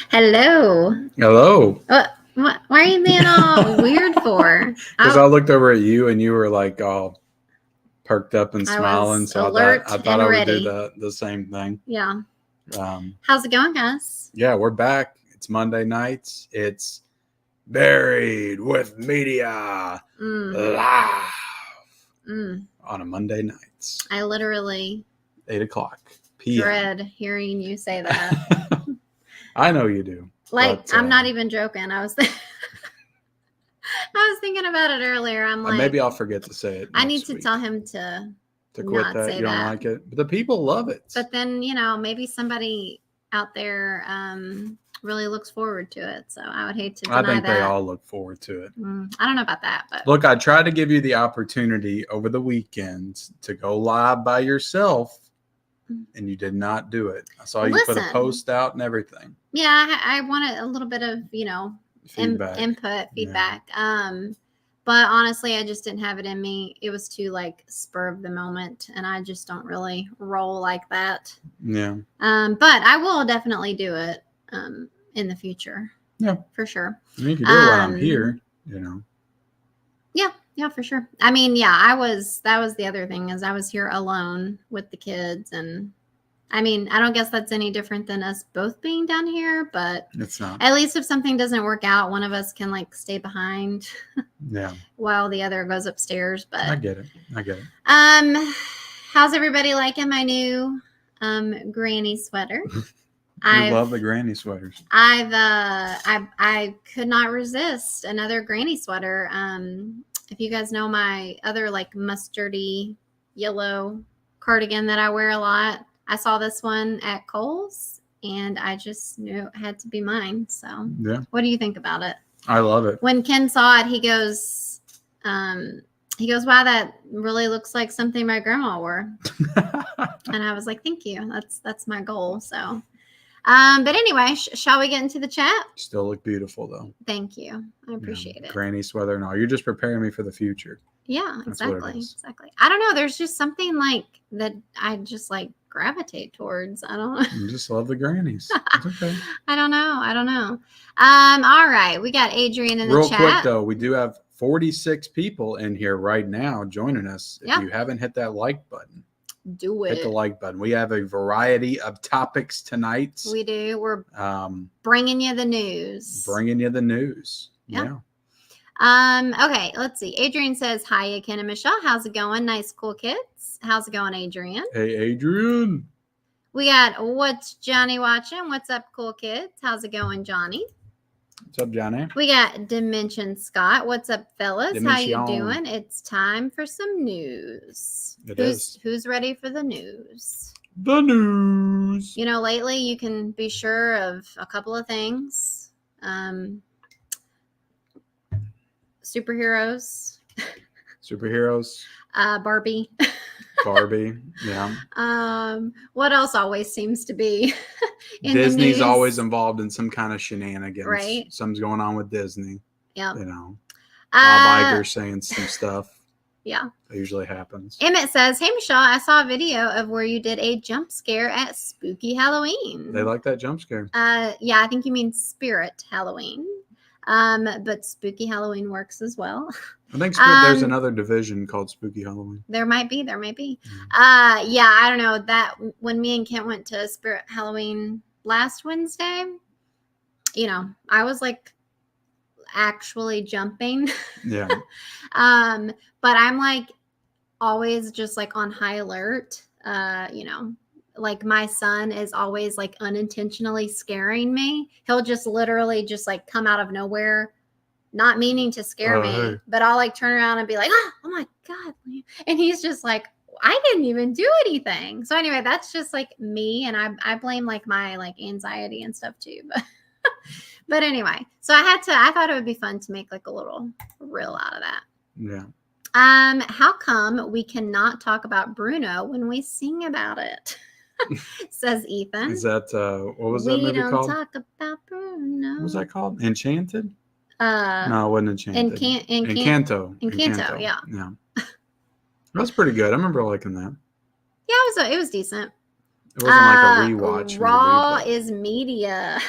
Hello. Hello. What? Why are you being all weird for? Because I looked over at you and you were like all perked up and I smiling. was So alert I thought and I would ready. do the same thing. Yeah. How's it going, guys? Yeah, we're back. It's Monday nights. It's Buried with Media live on a Monday nights. I literally 8:00 p.m. dread hearing you say that. I know you do. Like, but, I'm not even joking. I was thinking about it earlier. I'm like, maybe I'll forget to say it. I need to tell him to quit not that. say You don't like it, but the people love it. But then, maybe somebody out there really looks forward to it. So I would hate to deny that. I think they all look forward to it. I don't know about that, but look, I tried to give you the opportunity over the weekends to go live by yourself, and you did not do it. I saw you put a post out and everything. Yeah, I wanted a little bit of, feedback. Yeah. But honestly, I just didn't have it in me. It was too spur of the moment, and I just don't really roll like that. Yeah. But I will definitely do it in the future. Yeah, for sure. You can do it when I'm here. Yeah, for sure. I mean, that was the other thing is I was here alone with the kids, and I mean, I don't guess that's any different than us both being down here, but it's not. At least if something doesn't work out, one of us can stay behind. Yeah. While the other goes upstairs. But I get it. How's everybody liking my new granny sweater? I love the granny sweaters. I could not resist another granny sweater. If you guys know my other mustardy yellow cardigan that I wear a lot, I saw this one at Kohl's and I just knew it had to be mine. So yeah. What do you think about it? I love it. When Ken saw it, he goes, wow, that really looks like something my grandma wore. And I was like, thank you. That's my goal. So, but anyway, shall we get into the chat? Still look beautiful though. Thank you. I appreciate it. Granny sweater and all. You're just preparing me for the future. Yeah, exactly. I don't know. There's just something that I just gravitate towards. I don't know. You just love the grannies. It's okay. I don't know. All right. We got Adrian in the chat. Real quick though, we do have 46 people in here right now joining us. If you haven't hit that like button, do it. Hit the like button. We have a variety of topics tonight. We do. We're bringing you the news. Yeah. Okay, let's see. Adrian says, hi, Ken and Michelle. How's it going? Nice, cool kids. How's it going, Adrian? Hey, Adrian. We got what's Johnny watching? What's up, cool kids? How's it going, Johnny? What's up, Johnny? We got Dimension Scott. What's up, fellas? How you doing? It's time for some news. Who's ready for the news? The news. Lately you can be sure of a couple of things. Superheroes. Barbie. Yeah. What else always seems to be in Disney's the news? Always involved in some kind of shenanigans. Right. Something's going on with Disney. Yeah. Bob Iger saying some stuff. Yeah. That usually happens. Emmett says, hey, Michelle, I saw a video of where you did a jump scare at Spooky Halloween. They like that jump scare. Yeah, I think you mean Spirit Halloween. But Spooky Halloween works as well. I think there's another division called Spooky Halloween. There might be. Mm-hmm. Yeah, I don't know. That when me and Kent went to Spirit Halloween last Wednesday, I was actually jumping. Yeah. But I'm always just on high alert. My son is always unintentionally scaring me. He'll just literally just come out of nowhere, not meaning to scare me, hey. but I'll turn around and be like, oh my God. And he's just I didn't even do anything. So anyway, that's just me. And I blame my anxiety and stuff too. But anyway, so I thought it would be fun to make a little reel out of that. Yeah. How come we cannot talk about Bruno when we sing about it? Says Ethan. Is that what was that movie called? We don't talk about Bruno. What was that called? Enchanted? No, it wasn't Enchanted. Encanto. Encanto. Yeah. That's pretty good. I remember liking that. Yeah, it was decent. It wasn't like a rewatch Raw movie. is media.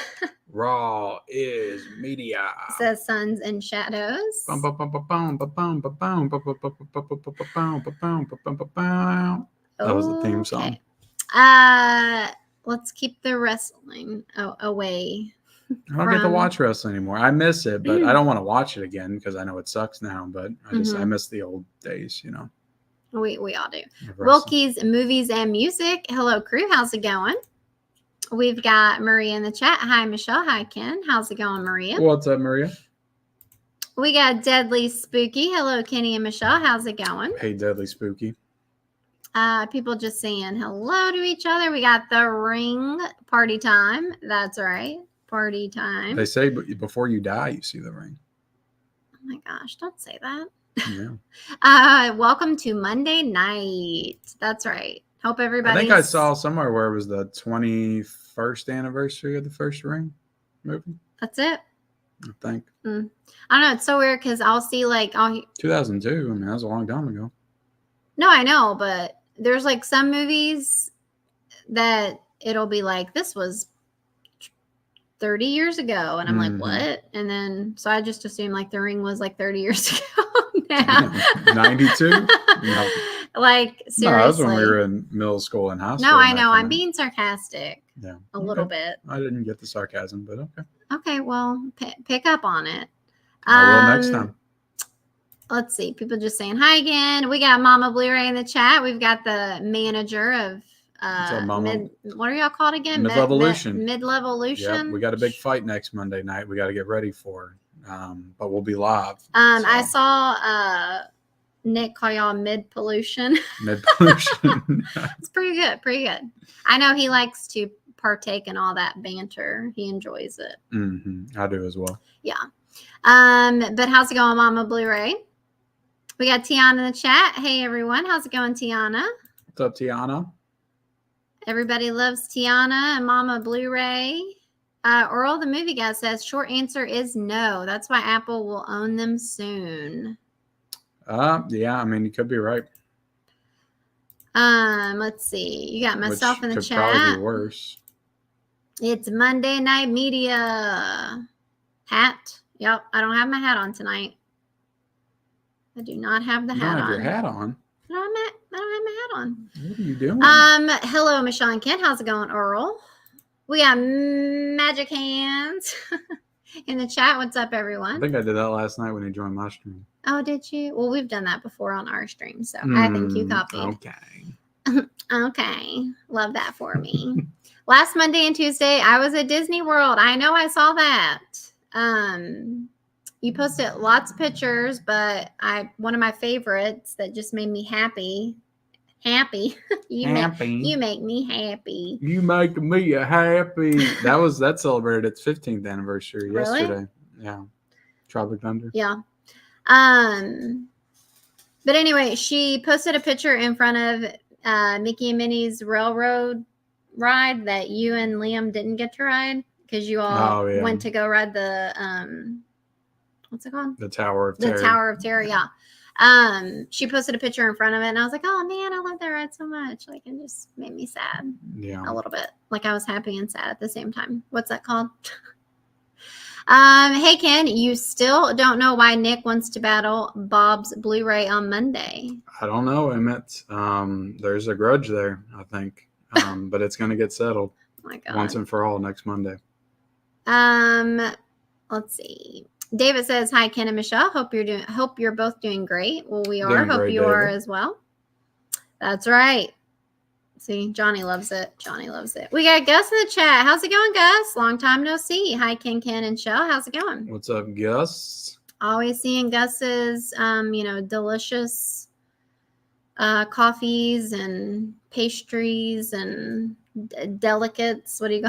Raw is media. Says Suns and Shadows. That was the theme song. Let's keep the wrestling away. I don't get to watch wrestling anymore. I miss it, but I don't want to watch it again because I know it sucks now. But I miss the old days, you know. We all do. Wilkie's Movies and Music. Hello, crew. How's it going? We've got Maria in the chat. Hi, Michelle. Hi, Ken. How's it going, Maria? What's up, Maria? We got Deadly Spooky. Hello, Kenny and Michelle. How's it going? Hey, Deadly Spooky. People just saying hello to each other. We got the Ring party time. That's right. Party time. They say before you die, you see the ring. Oh my gosh, don't say that. Yeah. Welcome to Monday night. That's right. Hope everybody. I think I saw somewhere where it was the 21st anniversary of the first Ring movie. That's it. I think. I don't know. It's so weird because I'll see 2002. I mean, that was a long time ago. No, I know, but there's like some movies that it'll be like, this was 30 years ago. And I'm like, what? And then, so I just assumed like the Ring was like 30 years ago now. 92? No. Like, seriously. No, that was when we were in middle school and high school. No, I know. I'm being sarcastic. Yeah. A little bit. I didn't get the sarcasm, but okay. Okay, well, pick up on it. I will next time. Let's see. People just saying hi again. We got Mama Blu-ray in the chat. We've got the manager of what are y'all called again? Mid-Levolution. Mid-Levolution. Yep, we got a big fight next Monday night. We got to get ready for, but we'll be live. I saw Nick call y'all mid-pollution. Mid-pollution. It's pretty good. Pretty good. I know he likes to partake in all that banter. He enjoys it. I do as well. Yeah. But how's it going, Mama Blu-ray? We got Tiana in the chat. Hey everyone, how's it going, Tiana? What's up, Tiana? Everybody loves Tiana and Mama Blu-ray. Earl, the movie guy, says short answer is no. That's why Apple will own them soon. Yeah, I mean, you could be right. Let's see. You got myself in the chat. Probably be worse. It's Monday Night Media. Hat. Yep, I don't have my hat on tonight. I do not have the hat on. You don't have your hat on? I don't have my hat on. What are you doing? Hello, Michelle and Kent. How's it going, Earl? We got Magic Hands in the chat. What's up, everyone? I think I did that last night when you joined my stream. Oh, did you? Well, we've done that before on our stream, so I think you copied. Okay. Okay. Love that for me. Last Monday and Tuesday, I was at Disney World. I know I saw that. You posted lots of pictures, but one of my favorites that just made me happy. You make me happy. You make me happy. That celebrated its 15th anniversary yesterday. Yeah. Tropic Thunder. Yeah. But anyway, she posted a picture in front of Mickey and Minnie's railroad ride that you and Liam didn't get to ride because you all went to go ride the what's it called? The Tower of Terror. The Tower of Terror, yeah. She posted a picture in front of it, and I was like, "Oh man, I love that ride so much!" Like, it just made me sad, a little bit. Like I was happy and sad at the same time. What's that called? Hey Ken, you still don't know why Nick wants to battle Bob's Blu-ray on Monday? I don't know, Emmett. There's a grudge there, I think, but it's going to get settled once and for all next Monday. Let's see. David says, "Hi, Ken and Michelle. Hope you're both doing great." Well, we are. Hope you are as well. That's right. See, Johnny loves it. Johnny loves it. We got Gus in the chat. How's it going, Gus? Long time no see. Hi, Ken and Shell. How's it going? What's up, Gus? Always seeing Gus's, delicious coffees and pastries and delicates. What do you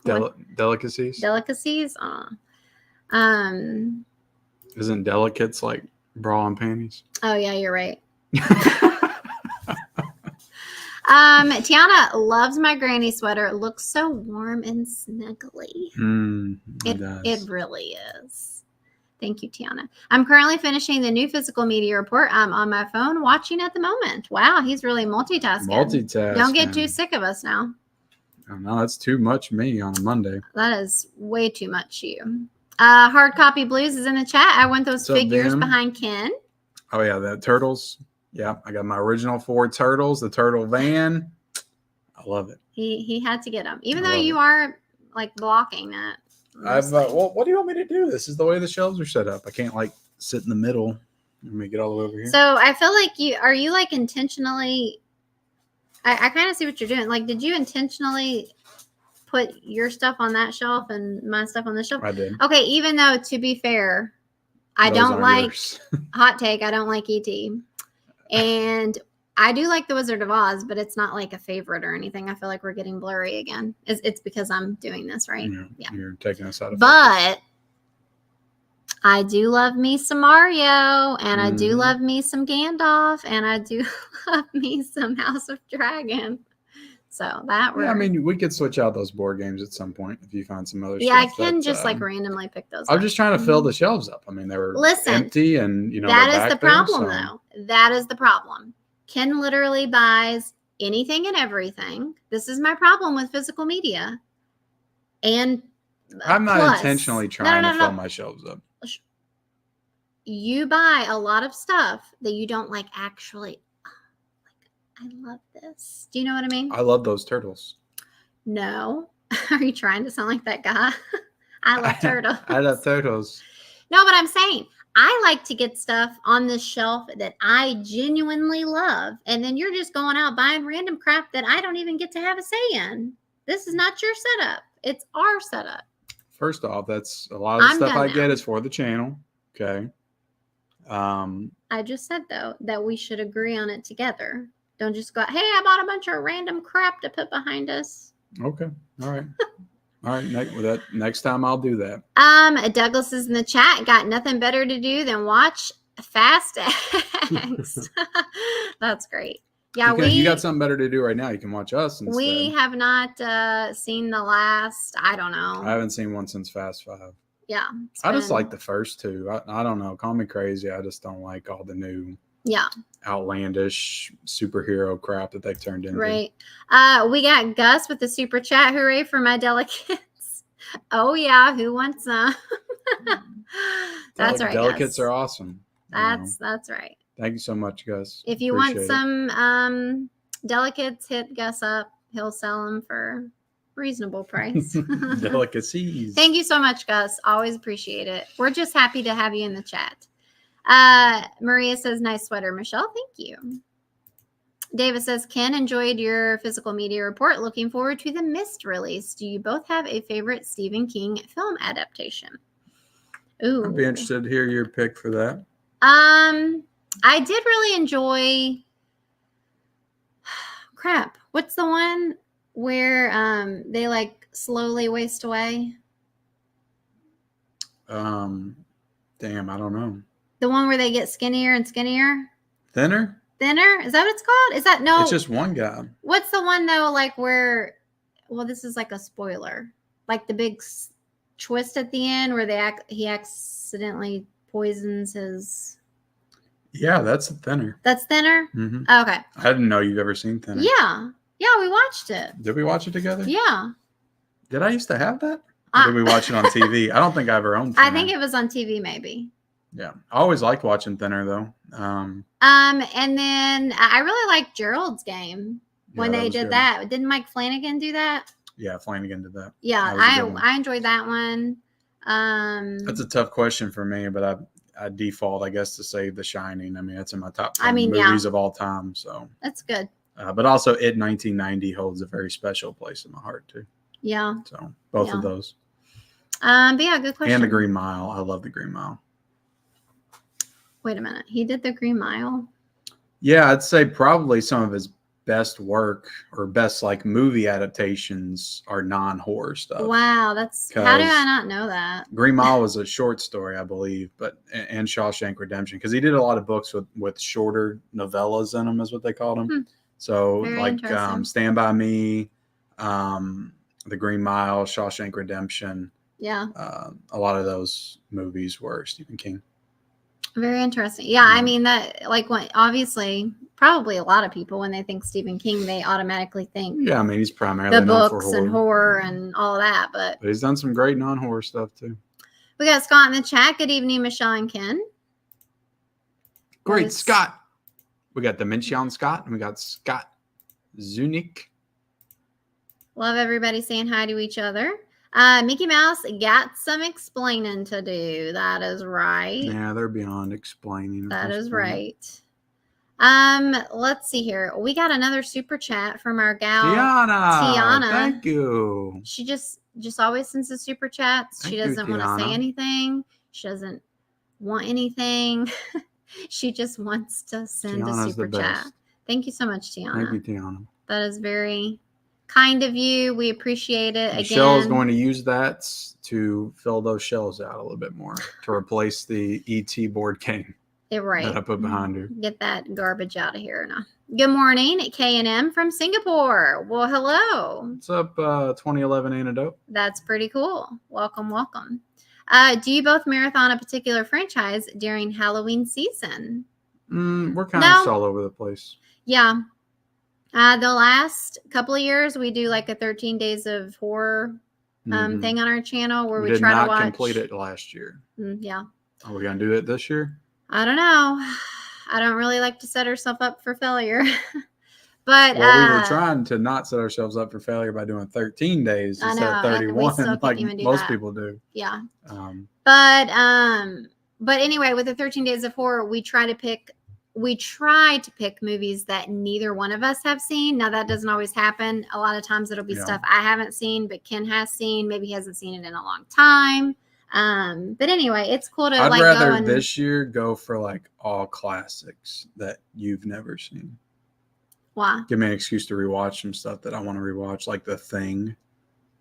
call delicacies? Delicacies. Isn't delicates like bra and panties? Oh yeah, you're right. Tiana loves my granny sweater. It looks so warm and snuggly. It really is. Thank you, Tiana. I'm currently finishing the new physical media report. I'm on my phone watching at the moment. Wow, he's really multitasking. Multitasking. Don't get too sick of us now. I don't know. That's too much me on a Monday. That is way too much you. Hard Copy Blues is in the chat. I want those figures behind Ken. Oh, yeah. The turtles. Yeah. I got my original 4 turtles, the turtle van. I love it. He had to get them. Even though you are like blocking that. Well, what do you want me to do? This is the way the shelves are set up. I can't like sit in the middle. Let me get all the way over here. So I feel like are you like intentionally, I kind of see what you're doing. Like, did you intentionally put your stuff on that shelf and my stuff on this shelf? I did. Okay, even though, to be fair, I don't like hot take. I don't like E.T. And I do like the Wizard of Oz, but it's not like a favorite or anything. I feel like we're getting blurry again. It's because I'm doing this, right? Yeah. You're taking us out of focus. But I do love me some Mario, and I do love me some Gandalf, and I do love me some House of Dragon. So that I mean, we could switch out those board games at some point if you find some other stuff. Yeah, I can just like randomly pick those. I'm just trying to fill the shelves up. I mean, they were empty, and that is the problem, though. That is the problem. Ken literally buys anything and everything. This is my problem with physical media. And I'm not intentionally trying to fill my shelves up. You buy a lot of stuff that you don't like actually. I love this. Do you know what I mean? I love those turtles. No. Are you trying to sound like that guy? I love turtles. I love turtles. No, but I'm saying I like to get stuff on this shelf that I genuinely love. And then you're just going out buying random crap that I don't even get to have a say in. This is not your setup. It's our setup. First off, that's a lot of the stuff I get is for the channel. Okay. I just said, though, that we should agree on it together. Don't just go, hey, I bought a bunch of random crap to put behind us. Okay. All right. All right. Next time I'll do that. Douglas is in the chat. Got nothing better to do than watch Fast X. That's great. Yeah, you got something better to do right now. You can watch us instead. We have not seen the last, I don't know. I haven't seen one since Fast 5. Yeah. I just like the first 2. I don't know. Call me crazy. I just don't like all the new outlandish superhero crap that they've turned into. Right. We got Gus with the super chat. Hooray for my delicates. Oh, yeah. Who wants some? That's right. Delicates Gus. are awesome. That's right. Thank you so much, Gus. If you want some delicates, hit Gus up. He'll sell them for reasonable price. Delicacies. Thank you so much, Gus. Always appreciate it. We're just happy to have you in the chat. Maria says, nice sweater, Michelle. Thank you. David says, Ken, enjoyed your physical media report. Looking forward to the Mist release. Do you both have a favorite Stephen King film adaptation? Ooh. I'd be interested to hear your pick for that. I did really enjoy crap. What's the one where they like slowly waste away? Damn, I don't know. The one where they get skinnier and skinnier? Thinner? Thinner? Is that what it's called? Is that no? It's just one guy. What's the one though? Like where? Well, this is like a spoiler. Like the big twist at the end where he accidentally poisons his. Yeah, that's Thinner. That's Thinner? Mm-hmm. Okay. I didn't know you've ever seen Thinner. Yeah. Yeah, we watched it. Did we watch it together? Yeah. Did I used to have that? Or did we watch it on TV? I don't think I ever owned Thinner. I think it was on TV maybe. Yeah. I always liked watching Thinner though. And then I really liked Gerald's Game when they did that. Didn't Mike Flanagan do that? Yeah, Flanagan did that. Yeah, I enjoyed that one. That's a tough question for me, but I default, I guess, to say The Shining. I mean, that's in my top 10 movies of all time. So that's good. But also, 1990 holds a very special place in my heart too. Yeah. So both of those. But yeah, good question. And The Green Mile. I love The Green Mile. Wait a minute. He did The Green Mile? Yeah, I'd say probably some of his best work or best like movie adaptations are non-horror stuff. Wow, how do I not know that? Green Mile was a short story, I believe, and Shawshank Redemption, because he did a lot of books with shorter novellas in them, is what they called them. So very like Stand By Me, The Green Mile, Shawshank Redemption. Yeah. A lot of those movies were Stephen King. Very interesting. Yeah, I mean that, like, obviously, probably a lot of people, when they think Stephen King, they automatically think I mean, he's primarily the known books for horror. and horror and all that. But he's done some great non-horror stuff too. We got Scott in the chat. Good evening, Michelle and Ken. Great, Scott. We got Dimension Scott, and we got Scott Zunick. Love everybody saying hi to each other. Mickey Mouse got some explaining to do. That is right. Yeah, they're beyond explaining. That is right. Let's see here. We got another super chat from our gal Tiana. Thank you. She just always sends the super chats. She doesn't want to say anything. She doesn't want anything. She just wants to send a super chat. Thank you so much, Tiana. Thank you, Tiana. That is very kind of you. We appreciate it. Michelle is going to use that to fill those shelves out a little bit more to replace the ET board game that I put behind her. Get that garbage out of here now. Good morning, K&M from Singapore. Well, hello. What's up, 2011 Antidote? That's pretty cool. Welcome, welcome. Do you both marathon a particular franchise during Halloween season? We're kind of all over the place. Yeah. The last couple of years, we do like a 13 days of horror thing on our channel where we try to watch. We did not complete it last year. Yeah. Are we going to do it this year? I don't know. I don't really like to set ourselves up for failure. But we were trying to not set ourselves up for failure by doing 13 days instead of 31 like most people do. Yeah. But anyway, with the 13 days of horror, we try to pick movies that neither one of us have seen. Now that doesn't always happen. A lot of times it'll be stuff I haven't seen, but Ken has seen. Maybe he hasn't seen it in a long time. But anyway, it's cool to I'd rather this year go for like all classics that you've never seen. Why? Give me an excuse to rewatch some stuff that I want to rewatch, like The Thing.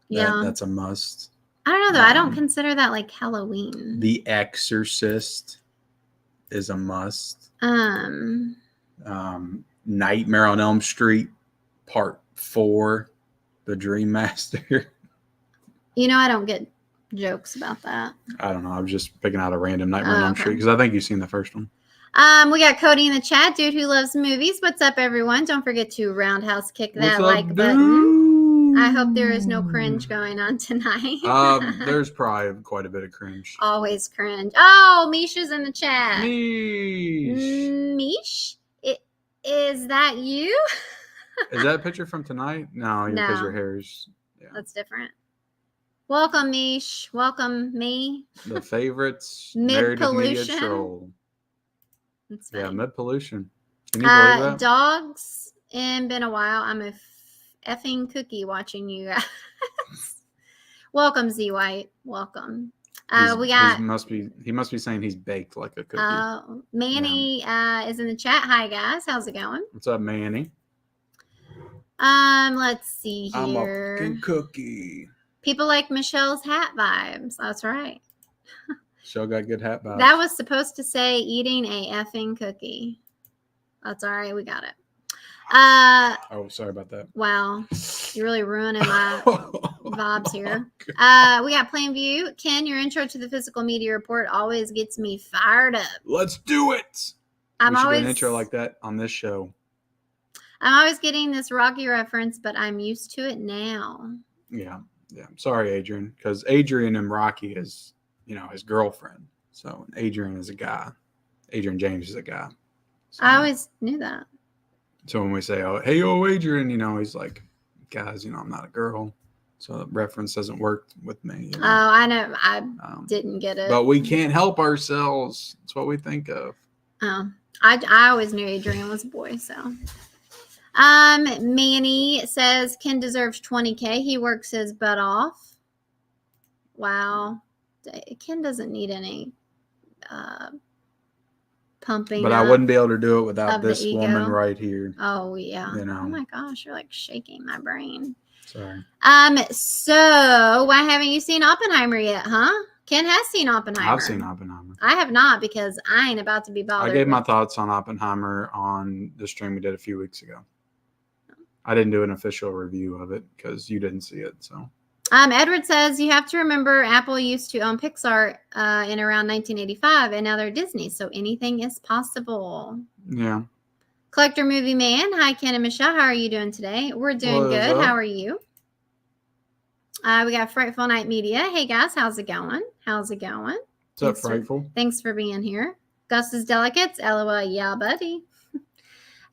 That's a must. I don't know though. I don't consider that like Halloween. The Exorcist is a must. Nightmare on Elm Street Part 4, The Dream Master. I don't get jokes about that. I don't know. I was just picking out a random Nightmare on Elm Street because I think you've seen the first one. We got Cody in the chat, dude who loves movies. What's up, everyone? Don't forget to roundhouse kick that like button. I hope there is no cringe going on tonight. There's probably quite a bit of cringe. Always cringe. Oh, Misha's in the chat. Mish. Is that you? Is that a picture from tonight? No, because your hair is. Yeah. That's different. Welcome, Mish. Welcome, me. The favorites. Mid pollution. Yeah, mid pollution. Can you believe that? Dogs. And been a while. I'm a effing cookie watching you guys. Welcome, Z White. Welcome. We got. He must be saying he's baked like a cookie. Manny is in the chat. Hi guys, how's it going? What's up, Manny? Let's see here. I'm a fucking cookie. People like Michelle's hat vibes. That's right. Michelle got good hat vibes. That was supposed to say eating a effing cookie. That's all right. We got it. Oh, sorry about that. Wow. You're really ruining my vibes here. We got Plainview. Ken, your intro to the physical media report always gets me fired up. Let's do it. We should do an intro like that on this show. I'm always getting this Rocky reference, but I'm used to it now. Yeah. Sorry, Adrian, because Adrian and Rocky is, his girlfriend. So Adrian is a guy. Adrian James is a guy. So, I always knew that. So when we say, "Oh, hey, Adrian," he's like, "Guys, I'm not a girl." So the reference doesn't work with me. Oh, I know. I didn't get it. But we can't help ourselves. That's what we think of. Oh, I always knew Adrian was a boy, so. Manny says Ken deserves $20K. He works his butt off. Wow. Ken doesn't need any pumping. But I wouldn't be able to do it without this woman right here. Oh yeah. Oh my gosh, you're like shaking my brain. Sorry. So why haven't you seen Oppenheimer yet, huh? Ken has seen Oppenheimer. I've seen Oppenheimer. I have not because I ain't about to be bothered. I gave my thoughts on Oppenheimer on the stream we did a few weeks ago. I didn't do an official review of it because you didn't see it. So, Edward says you have to remember Apple used to own Pixar in around 1985, and now they're Disney, so anything is possible. Yeah. Collector Movie Man. Hi, Ken and Michelle. How are you doing today? We're doing good. How are you? We got Frightful Night Media. Hey, guys. How's it going? What's up, Frightful? Thanks for being here. Gus's Delicates. LOL. Yeah, buddy.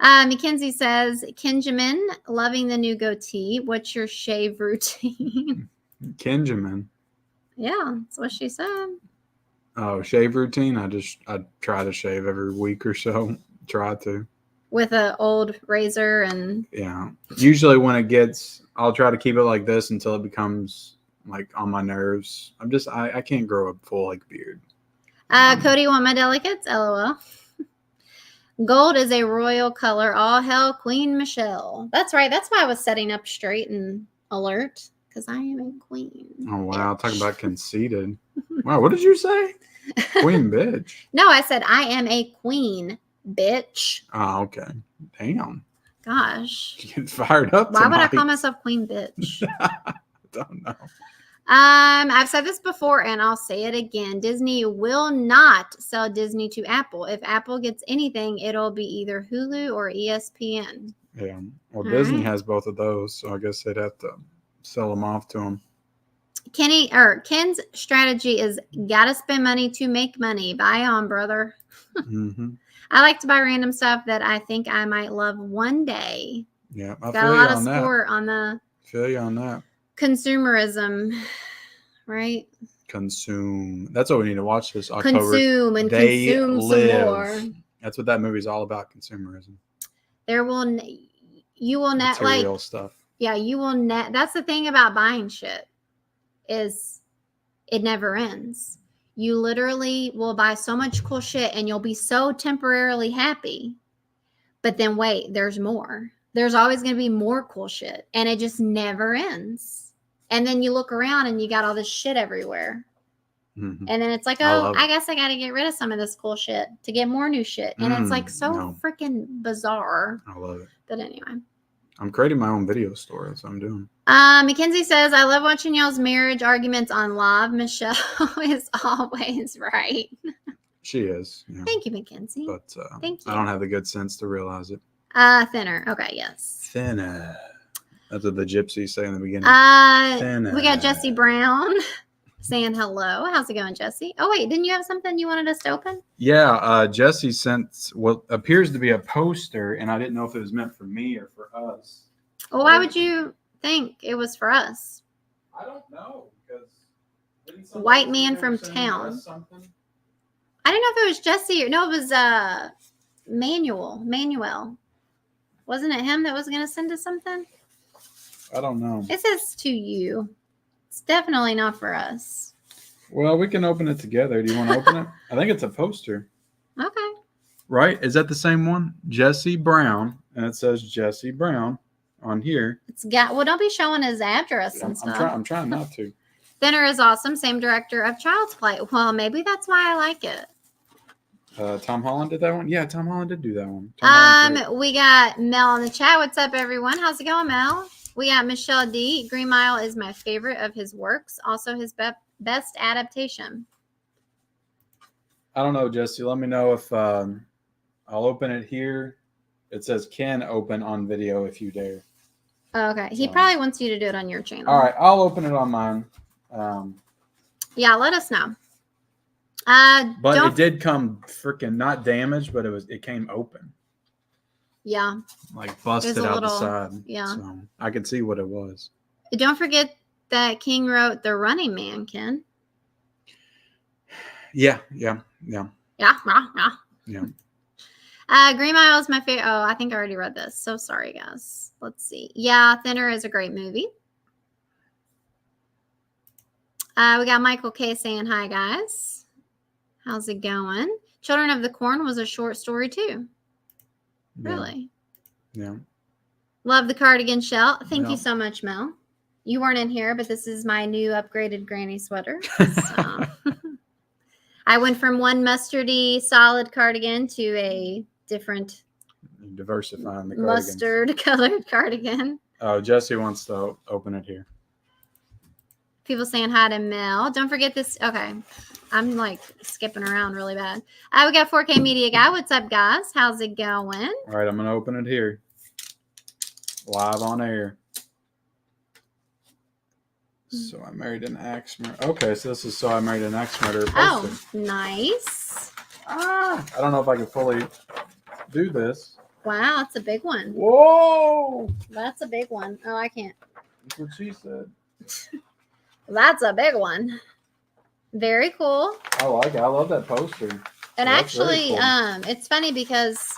Mackenzie says, Kenjamin, loving the new goatee. What's your shave routine? Kenjamin. Yeah, that's what she said. Oh, shave routine? I try to shave every week or so. Try to. With an old razor and... Yeah. Usually when it gets... I'll try to keep it like this until it becomes like on my nerves. I can't grow a full like beard. Cody, want my delicates? LOL. Gold is a royal color. All hail Queen Michelle. That's right. That's why I was setting up straight and alert. Because I am a queen. Oh, wow. Talk about conceited. Wow, what did you say? Queen bitch. No, I said I am a queen bitch. Oh, okay. Damn. Gosh. You get fired up Why would I call myself queen bitch? I don't know. I've said this before and I'll say it again. Disney will not sell Disney to Apple. If Apple gets anything, it'll be either Hulu or ESPN. Yeah. Well, Disney has both of those, so I guess they'd have to sell them off to them. Ken's strategy is gotta spend money to make money. Buy on, brother. Mm-hmm. I like to buy random stuff that I think I might love one day. Yeah, I got a lot of support on the. Feel you on that. Consumerism, right? Consume. That's what we need to watch this October. Consume and consume some more. That's what that movie's all about. Consumerism. You will net material stuff. Yeah, you will net. That's the thing about buying shit, is it never ends. You literally will buy so much cool shit and you'll be so temporarily happy. But then wait, there's more. There's always going to be more cool shit. And it just never ends. And then you look around and you got all this shit everywhere. Mm-hmm. And then it's like, I guess I got to get rid of some of this cool shit to get more new shit. And it's like so freaking bizarre. I love it. But anyway. I'm creating my own video store. That's what I'm doing. Mackenzie says, I love watching y'all's marriage arguments on live. Michelle is always right. She is. Yeah. Thank you, Mackenzie. But thank you. I don't have the good sense to realize it. Thinner. Okay, yes. Thinner. That's what the gypsies say in the beginning. Thinner. We got Jesse Brown saying hello. How's it going, Jesse? Oh, wait. Didn't you have something you wanted us to open? Yeah. Jesse sent what appears to be a poster, and I didn't know if it was meant for me or for us. Well, why would you think it was for us? I don't know. Because White man from town. I don't know if it was Jesse or no, it was Manuel. Wasn't it him that was going to send us something? I don't know. It says to you. It's definitely not for us. Well, we can open it together. Do you want to open it? I think it's a poster. Okay. Right? Is that the same one? Jesse Brown. And it says Jesse Brown on here. Well, don't be showing his address and stuff. I'm trying not to. Thinner is awesome. Same director of Child's Play. Well, maybe that's why I like it. Tom Holland did that one? Yeah, Tom Holland did do that one. We got Mel in the chat. What's up, everyone? How's it going, Mel? We got Michelle D. Green Mile is my favorite of his works. Also his best adaptation. I don't know, Jesse. Let me know if I'll open it here. It says can open on video if you dare. Oh, okay. He probably wants you to do it on your channel. All right. I'll open it on mine. Yeah, let us know. But it did come freaking not damaged, but it came open. Yeah. Like busted out the side. Yeah. So I could see what it was. Don't forget that King wrote The Running Man, Ken. Yeah. Yeah. Green Mile is my favorite. Oh, I think I already read this. So sorry, guys. Let's see. Yeah, Thinner is a great movie. We got Michael K saying hi, guys. How's it going? Children of the Corn was a short story too. Yeah. Really? Yeah. Love the cardigan shell. Thank you so much, Mel. You weren't in here, but this is my new upgraded granny sweater. So. I went from one mustardy solid cardigan to a different diversifying the mustard colored cardigan. Oh, Jesse wants to open it here. People saying hi to Mel. Don't forget this. Okay. I'm like skipping around really bad. We got 4K Media Guy. What's up, guys? How's it going? All right, I'm going to open it here. Live on air. So I married an axe murderer. Okay, so this is So I Married an Axe Murderer poster. Oh, nice. I don't know if I can fully do this. Wow, that's a big one. Whoa! That's a big one. Oh, I can't. That's what she said. That's a big one. Very cool. I like it. I love that poster. And actually, cool. It's funny because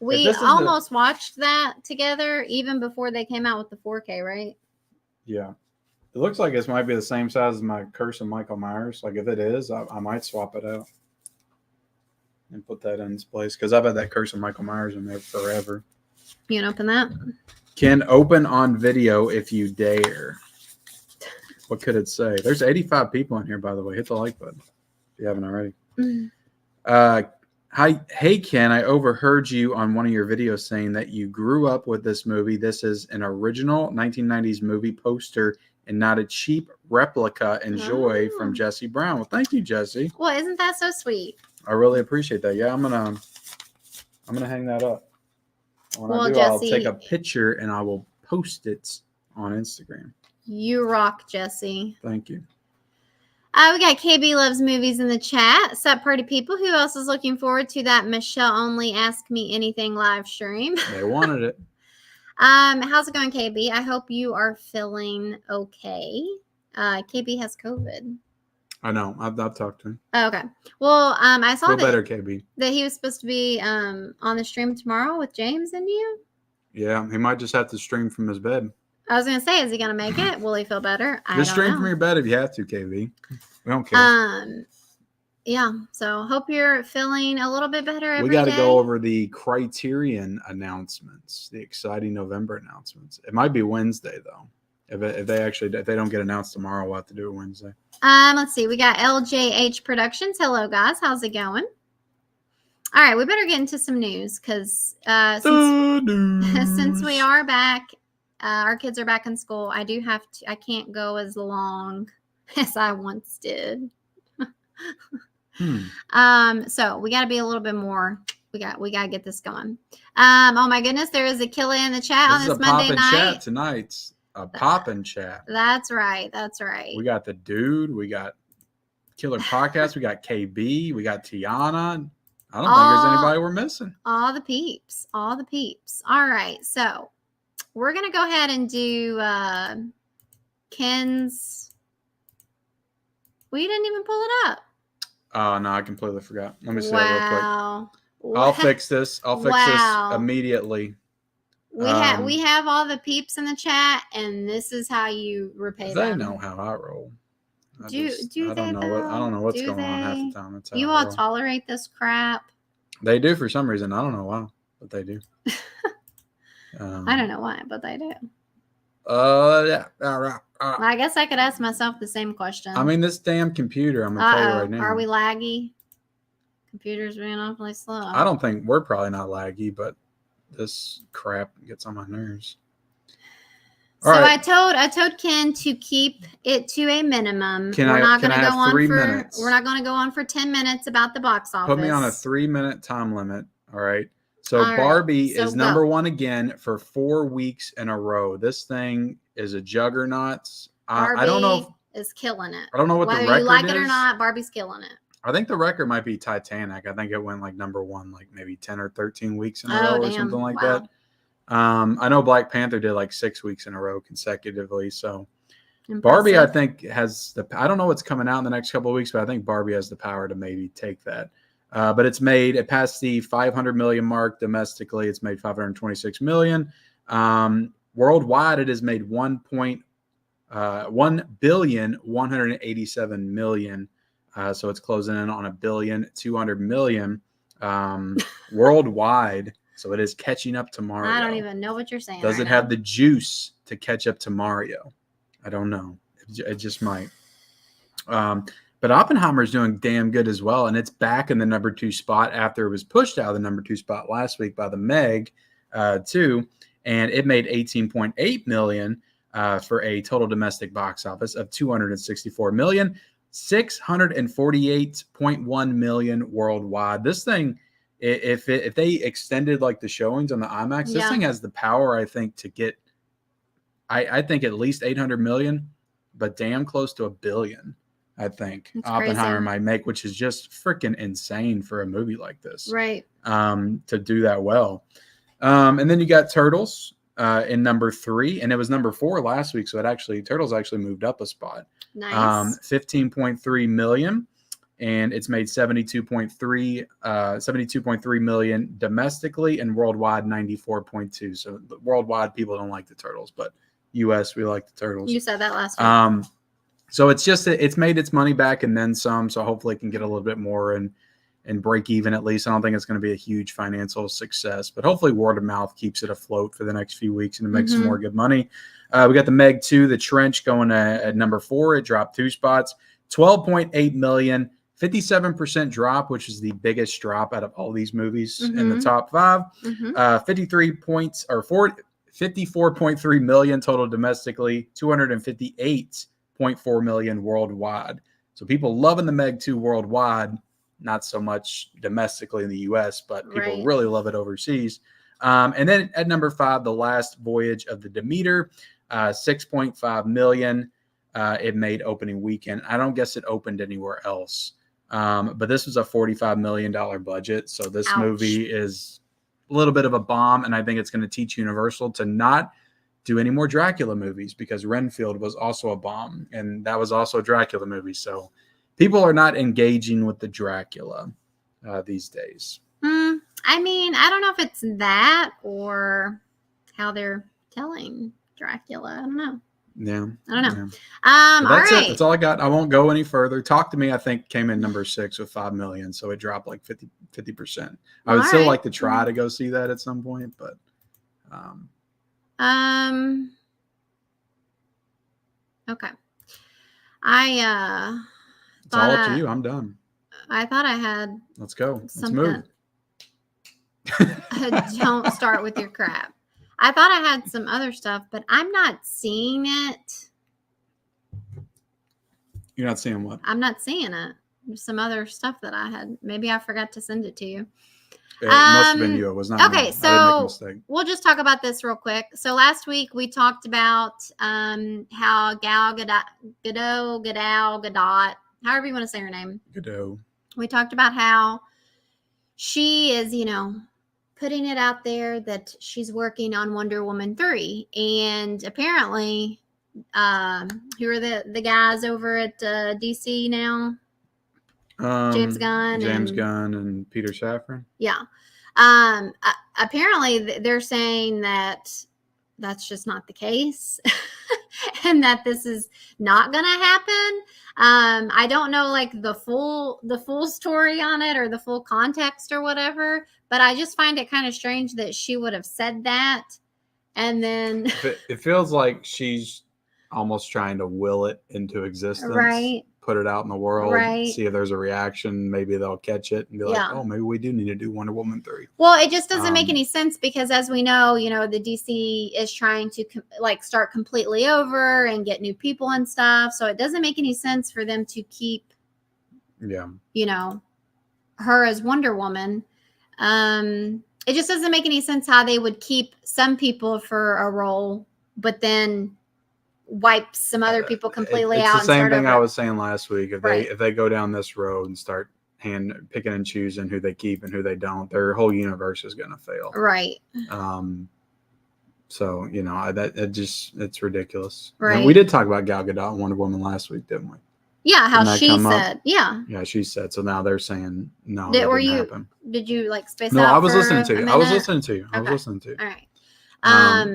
we almost watched that together even before they came out with the 4K, right? Yeah. It looks like this might be the same size as my Curse of Michael Myers. Like, if it is, I might swap it out and put that in its place because I've had that Curse of Michael Myers in there forever. You can open that? Can open on video if you dare. What could it say? There's 85 people in here, by the way. Hit the like button if you haven't already. Hi, hey, Ken. I overheard you on one of your videos saying that you grew up with this movie. This is an original 1990s movie poster and not a cheap replica. Enjoy from Jesse Brown. Well, thank you, Jesse. Well, isn't that so sweet? I really appreciate that. Yeah, I'm gonna hang that up. When I do, Jesse, I'll take a picture and I will post it on Instagram. You rock, Jesse. Thank you. We got KB Loves Movies in the chat. Sup, party people? Who else is looking forward to that Michelle Only Ask Me Anything live stream? They wanted it. How's it going, KB? I hope you are feeling okay. KB has COVID. I know. I've talked to him. Oh, okay. Well, I saw better, KB. That he was supposed to be on the stream tomorrow with James and you. Yeah, he might just have to stream from his bed. I was gonna say, is he gonna make it? Will he feel better? Just stream from your bed if you have to, KB. We don't care. Yeah. So hope you're feeling a little bit better every day. We got to go over the Criterion announcements, the exciting November announcements. It might be Wednesday though. If they don't get announced tomorrow, we'll have to do it Wednesday. Let's see. We got LJH Productions. Hello, guys. How's it going? All right, we better get into some news because since we are back. Our kids are back in school. I can't go as long as I once did. So we got to be a little bit more. We got to get this going. Oh my goodness, there is a killer in the chat on this Monday night. Chat tonight. A poppin' chat. That's right. That's right. We got the dude. We got Killer Podcast. We got KB. We got Tiana. I don't think there's anybody we're missing. All the peeps. All the peeps. All right. So we're going to go ahead and do Ken's. Well, you didn't even pull it up. Oh, no, I completely forgot. Let me see that real quick. Wow. I'll fix this. I'll fix this immediately. We have all the peeps in the chat, and this is how you repay them. They know how I roll. I don't know what's going on half the time. That's how you all tolerate this crap. They do for some reason. I don't know why, but they do. I don't know why, but they do. Yeah. I guess I could ask myself the same question. I mean, this damn computer, I'm going to tell you right now. Are we laggy? Computer's being awfully slow. I don't think we're probably not laggy, but this crap gets on my nerves. So I told Ken to keep it to a minimum. We're not going to go on for 10 minutes about the box office. Put me on a 3-minute time limit. All right. So Barbie is number one again for 4 weeks in a row. This thing is a juggernaut. I don't know. Is killing it. I don't know what the record is. Whether you like it or not, Barbie's killing it. I think the record might be Titanic. I think it went like number one, like maybe 10 or 13 weeks in a row or something like that. I know Black Panther did like 6 weeks in a row consecutively. So impressive. Barbie, I think, has I don't know what's coming out in the next couple of weeks, but I think Barbie has the power to maybe take that. But it passed the 500 million mark domestically. It's made 526 million. Worldwide, it has made 1,187 million. So it's closing in on 1,200 million worldwide. So it is catching up to Mario. I don't even know what you're saying. Does it have the juice to catch up to Mario? I don't know. It just might. But Oppenheimer is doing damn good as well, and it's back in the number 2 spot after it was pushed out of the number 2 spot last week by the Meg, too. And it made 18.8 million. for a total domestic box office of $264 million, $648.1 million worldwide. This thing, if they extended like the showings on the IMAX, this thing has the power, I think, to get, I think at least 800 million, but damn close to $1 billion. I think That's Oppenheimer crazy. might make, which is just freaking insane for a movie like this, right? To do that well. And then you got Turtles in number 3, and it was number 4 last week, so Turtles actually moved up a spot. Nice. 15.3 million, and it's made 72.3 million domestically, and worldwide 94.2. So worldwide, people don't like the Turtles, but U.S. we like the Turtles. You said that last week. So it's made its money back and then some. So hopefully it can get a little bit more and break even at least. I don't think it's going to be a huge financial success, but hopefully word of mouth keeps it afloat for the next few weeks and it makes some more good money. We got the Meg 2, The Trench, going at number 4. It dropped 2 spots, 12.8 million, 57% drop, which is the biggest drop out of all these movies in the top 5. 54.3 million total domestically, 258.4 million worldwide. So people loving the Meg 2 worldwide, not so much domestically in the U.S., but people really love it overseas. And then at number 5, The Last Voyage of the Demeter, 6.5 million. It made opening weekend. I don't guess it opened anywhere else. But this was a $45 million budget. So this movie is a little bit of a bomb. And I think it's going to teach Universal to not do any more Dracula movies, because Renfield was also a bomb. And that was also a Dracula movie. So people are not engaging with the Dracula these days. I mean, I don't know if it's that or how they're telling Dracula. I don't know. Yeah. I don't know. Yeah. That's all right. it. That's all I got. I won't go any further. Talk to Me, I think, came in number 6 with 5 million. So it dropped like 50%. I would still like to try to go see that at some point, but. Okay. It's all up to you. I'm done. I thought I had. Let's go. Let's move. Don't start with your crap. I thought I had some other stuff, but I'm not seeing it. You're not seeing what? I'm not seeing it. There's some other stuff that I had. Maybe I forgot to send it to you. It must have been you. It was not me. So I didn't make a mistake. We'll just talk about this real quick. So last week we talked about how Gal Gadot, however you want to say her name. Gadot. We talked about how she is, putting it out there that she's working on Wonder Woman 3. And apparently, who are the guys over at DC now? James Gunn and Peter Safran. Yeah. Apparently they're saying that that's just not the case and that this is not going to happen. I don't know like the full story on it or the full context or whatever, but I just find it kind of strange that she would have said that. And then it feels like she's almost trying to will it into existence. Right. Put it out in the world, right. See if there's a reaction. Maybe they'll catch it and be like, oh, maybe we do need to do Wonder Woman 3. Well, it just doesn't make any sense because as we know, the DC is trying to start completely over and get new people and stuff. So it doesn't make any sense for them to keep, her as Wonder Woman. It just doesn't make any sense how they would keep some people for a role, but then wipe some other people completely out. It's the same thing I was saying last week. If they go down this road and start picking and choosing who they keep and who they don't, their whole universe is going to fail. Right. So it's ridiculous. Right. And we did talk about Gal Gadot and Wonder Woman last week, didn't we? Yeah, how she said. Yeah. Yeah, she said. So now they're saying no. Happen. Did you space out? No, I was listening to you. I was listening to you. All right.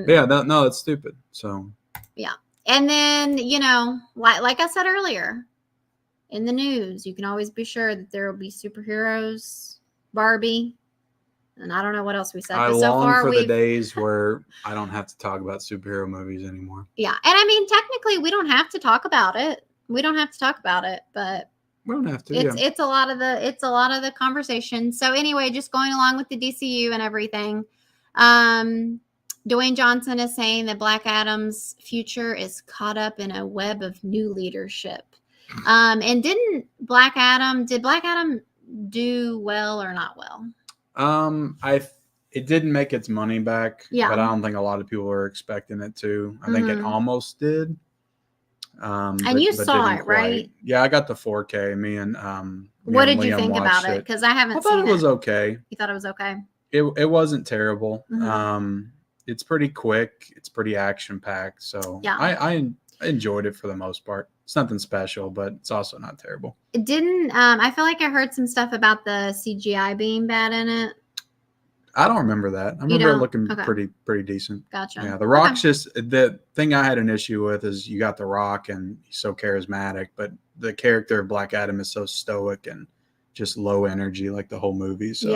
Yeah, no, it's stupid. So. Yeah. And then, like I said earlier, in the news, you can always be sure that there will be superheroes, Barbie, and I don't know what else we said. I long for the days where I don't have to talk about superhero movies anymore. Yeah. And I mean, technically, we don't have to talk about it. But we don't have to. It's a lot of the conversation. So anyway, just going along with the DCU and everything. Dwayne Johnson is saying that Black Adam's future is caught up in a web of new leadership. And did Black Adam do well or not well? It didn't make its money back, but I don't think a lot of people were expecting it to. I think it almost did. And you saw it, right? Yeah, I got the 4K. Me and what did you think about it? Because I haven't seen it. I thought it was okay. You thought it was okay? It wasn't terrible. It's pretty quick. It's pretty action packed. So yeah, I enjoyed it for the most part. It's nothing special, but it's also not terrible. It didn't. I feel like I heard some stuff about the CGI being bad in it. I don't remember that. I remember it looking pretty decent. Gotcha. Yeah, The Rock's just the thing I had an issue with is you got The Rock and he's so charismatic, but the character of Black Adam is so stoic and just low energy like the whole movie. So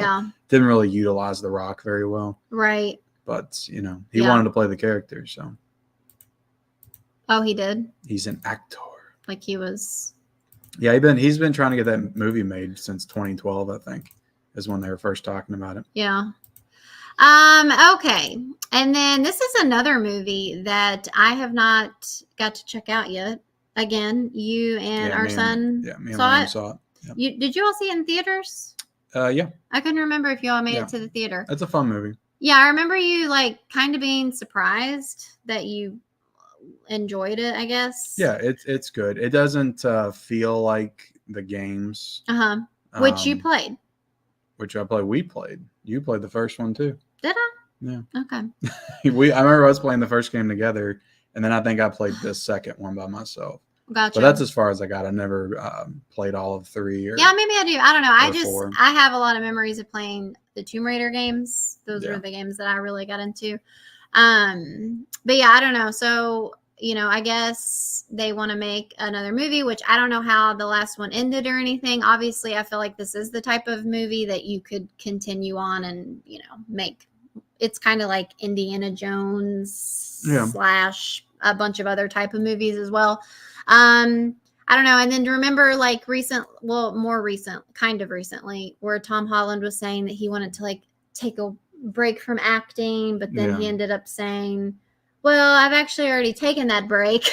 didn't really utilize The Rock very well. Right. But he wanted to play the character, so. Oh, he did? He's an actor. Like he was. Yeah, he's been trying to get that movie made since 2012, I think, is when they were first talking about it. Yeah. Okay. And then this is another movie that I have not got to check out yet. Again, you and our son saw it. Yep. Did you all see it in theaters? Yeah. I couldn't remember if you all made it to the theater. It's a fun movie. Yeah, I remember you like kind of being surprised that you enjoyed it, I guess. Yeah, it's good. It doesn't feel like the games. Which you played. Which I played. We played. You played the first one too. Did I? Yeah. Okay. I remember us playing the first game together, and then I think I played the second one by myself. Gotcha. But that's as far as I got. I never played all of 3. Yeah, maybe I do. I don't know. I have a lot of memories of playing the Tomb Raider games. Those were the games that I really got into. But yeah, I don't know. So, I guess they want to make another movie, which I don't know how the last one ended or anything. Obviously, I feel like this is the type of movie that you could continue on and, make. It's kind of like Indiana Jones / a bunch of other type of movies as well. I don't know. And then to remember like kind of recently, where Tom Holland was saying that he wanted to like take a break from acting, but then he ended up saying, well, I've actually already taken that break.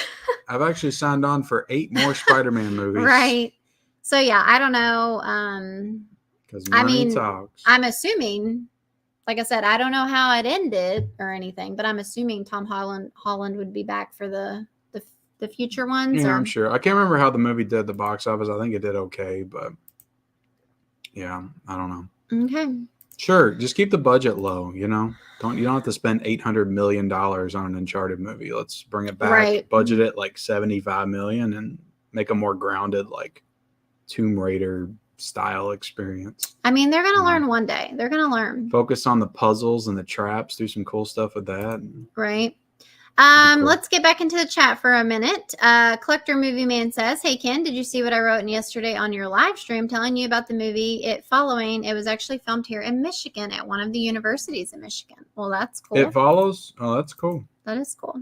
I've actually signed on for 8 more Spider-Man movies. Right. So yeah, I don't know. Because money talks. I'm assuming, like I said, I don't know how it ended or anything, but I'm assuming Tom Holland would be back for the future ones. Yeah, I'm sure. I can't remember how the movie did at the box office. I think it did okay, but yeah, I don't know. Okay. Sure, just keep the budget low. You don't have to spend $800 million on an Uncharted movie. Let's bring it back. Right. Budget it like $75 million and make a more grounded like Tomb Raider style experience. I mean, they're gonna learn one day. They're gonna learn. Focus on the puzzles and the traps. Do some cool stuff with that. Right. Cool. Let's get back into the chat for a minute. Collector Movie Man says, hey, Ken, did you see what I wrote yesterday on your live stream telling you about the movie It was actually filmed here in Michigan at one of the universities in Michigan. Well, that's cool. It Follows? Oh, that's cool. That is cool.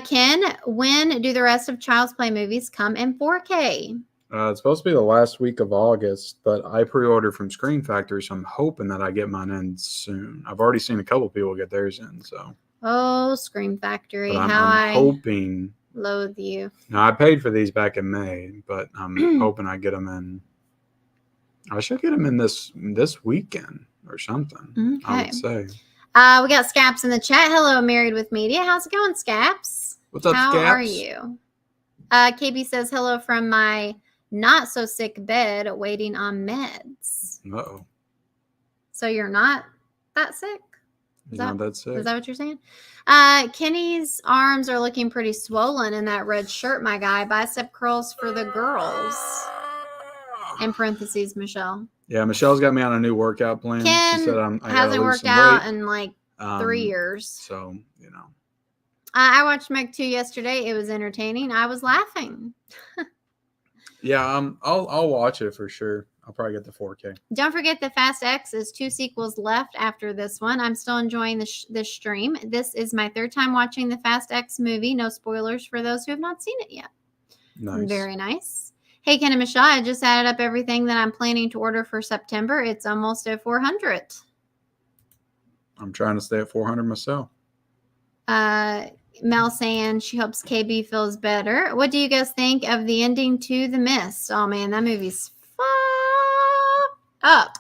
Ken, when do the rest of Child's Play movies come in 4K? It's supposed to be the last week of August, but I pre-ordered from Screen Factory, so I'm hoping that I get mine in soon. I've already seen a couple people get theirs in, so... Oh, Scream Factory. I'm hoping. Loathe you. Now, I paid for these back in May, but I'm hoping I get them in. I should get them in this weekend or something. Okay. I would say. We got Scaps in the chat. Hello, Married with Media. How's it going, Scaps? What's up, Scaps? How are you? KB says hello from my not so sick bed waiting on meds. Uh-oh. So you're not that sick? Is that what you're saying? Kenny's arms are looking pretty swollen in that red shirt, my guy. Bicep curls for the girls. In parentheses, Michelle. Yeah, Michelle's got me on a new workout plan. Ken she said I hasn't worked out in like 3 years. So, I watched Meg 2 yesterday. It was entertaining. I was laughing. Yeah, I'll watch it for sure. I'll probably get the 4K. Don't forget the Fast X is 2 sequels left after this one. I'm still enjoying this stream. This is my 3rd time watching the Fast X movie. No spoilers for those who have not seen it yet. Nice. Very nice. Hey, Ken and Michelle, I just added up everything that I'm planning to order for September. It's almost at 400. I'm trying to stay at 400 myself. Mel saying she hopes KB feels better. What do you guys think of the ending to The Mist? Oh man, that movie's fucked up.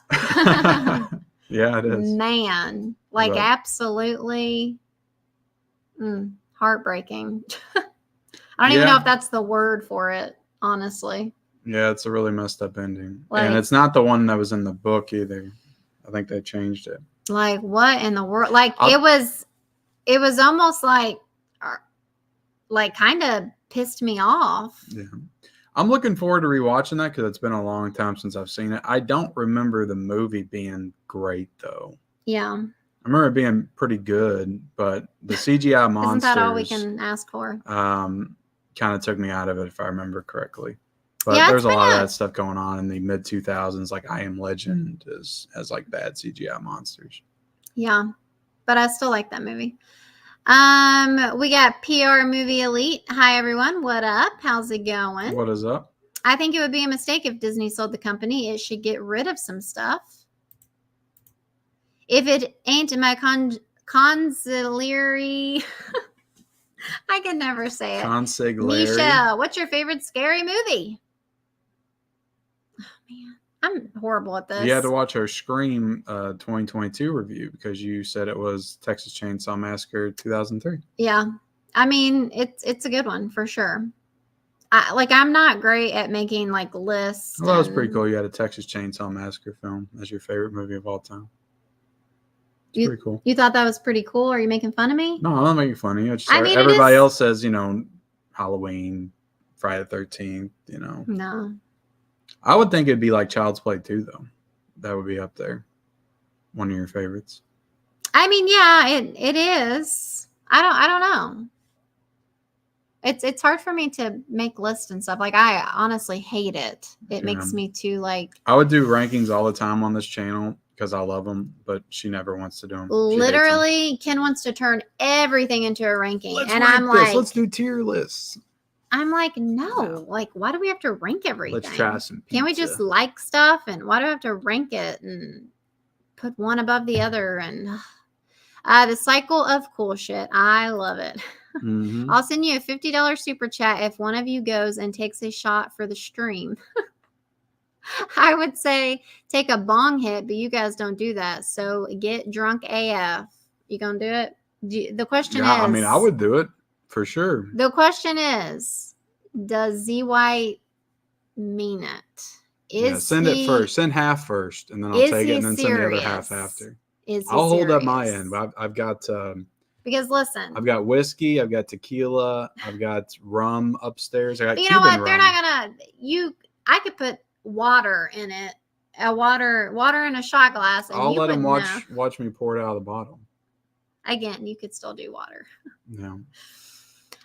Yeah, it is. Man, like absolutely heartbreaking. I don't even know if that's the word for it, honestly. Yeah, it's a really messed up ending. Like, and it's not the one that was in the book either. I think they changed it. Like, what in the world? Like, it was almost like kind of pissed me off. Yeah. I'm looking forward to rewatching that because it's been a long time since I've seen it. I don't remember the movie being great, though. Yeah. I remember it being pretty good, but the CGI monsters... Isn't that all we can ask for? Kind of took me out of it, if I remember correctly. But there's a lot of that stuff going on in the mid-2000s, like I Am Legend has like bad CGI monsters. Yeah, but I still like that movie. We got PR Movie Elite. Hi, everyone. What up? How's it going? What is up? I think it would be a mistake if Disney sold the company. It should get rid of some stuff. If it ain't in my consigliere... I can never say it. Consigliere. Misha, what's your favorite scary movie? Oh, man. I'm horrible at this. You had to watch our Scream 2022 review because you said it was Texas Chainsaw Massacre 2003. Yeah. I mean, it's a good one for sure. I'm not great at making like lists. Well, that was pretty cool. You had a Texas Chainsaw Massacre film as your favorite movie of all time. It's pretty cool. You thought that was pretty cool? Are you making fun of me? No, I'm not making fun of you. Everybody else says, Halloween, Friday the 13th, No. I would think it'd be like Child's Play 2, though. That would be up there. One of your favorites. I mean, yeah, it is. I don't know. It's hard for me to make lists and stuff. Like, I honestly hate it. It makes me too, like... I would do rankings all the time on this channel because I love them, but she never wants to do them. Literally, Ken wants to turn everything into a ranking. Let's do tier lists. I'm like, no. Like, why do we have to rank everything? Let's try some pizza. Can't we just like stuff? And why do I have to rank it and put one above the other? And the cycle of cool shit. I love it. Mm-hmm. I'll send you a $50 super chat if one of you goes and takes a shot for the stream. I would say take a bong hit, but you guys don't do that. So get drunk AF. You gonna do it? The question is... I mean, I would do it for sure. The question is, does Z-White mean it? Send it first. Send half first, and then I'll take it, and then send the other half after. I'll hold up my end. I've got... because listen, I've got whiskey, I've got tequila, I've got rum upstairs. I got you Cuban know what? rum. They're not gonna... I could put water in it. Water in a shot glass. And I'll let them watch me pour it out of the bottle. Again, you could still do water. Yeah.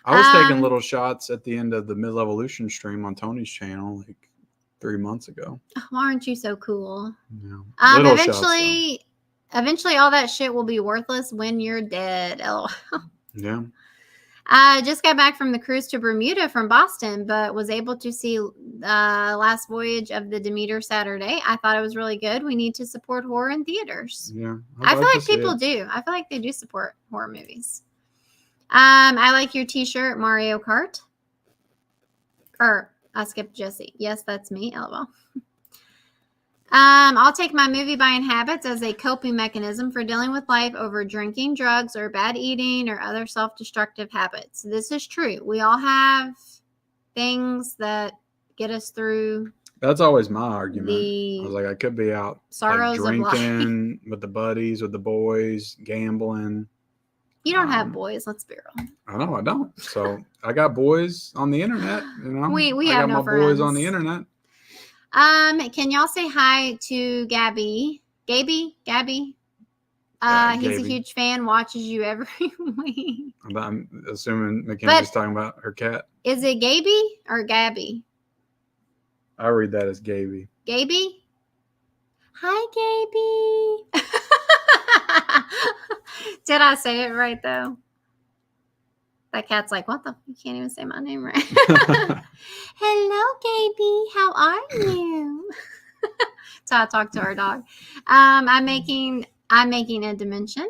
I was taking little shots at the end of the Mid-Levolution stream on Tony's channel like 3 months ago. Why aren't you so cool? Yeah. Eventually all that shit will be worthless when you're dead. LOL. Yeah. I just got back from the cruise to Bermuda from Boston, but was able to see last voyage of the Demeter Saturday. I thought it was really good. We need to support horror in theaters. Yeah. I feel like people do. I feel like they do support horror movies. I like your t-shirt, Mario Kart. Or I skipped Jesse. Yes, that's me. LOL. I'll take my movie buying habits as a coping mechanism for dealing with life over drinking, drugs, or bad eating or other self-destructive habits. This is true. We all have things that get us through. That's always my argument. I was like, I could be out sorrows drinking of life. with the buddies, with the boys, gambling. You don't have boys. Let's be real. I know I don't. So I got boys on the internet. We have no friends. Boys on the internet. Can y'all say hi to Gabby? Gabby? He's a huge fan, watches you every week. I'm assuming Mackenzie's talking about her cat. Is it Gaby or Gabby? I read that as Gaby. Gaby? Hi, Gaby. Did I say it right, though? That cat's like, what the? You can't even say my name right. Hello, Gaby. How are you? That's how I talk to our dog. I'm making a dimension.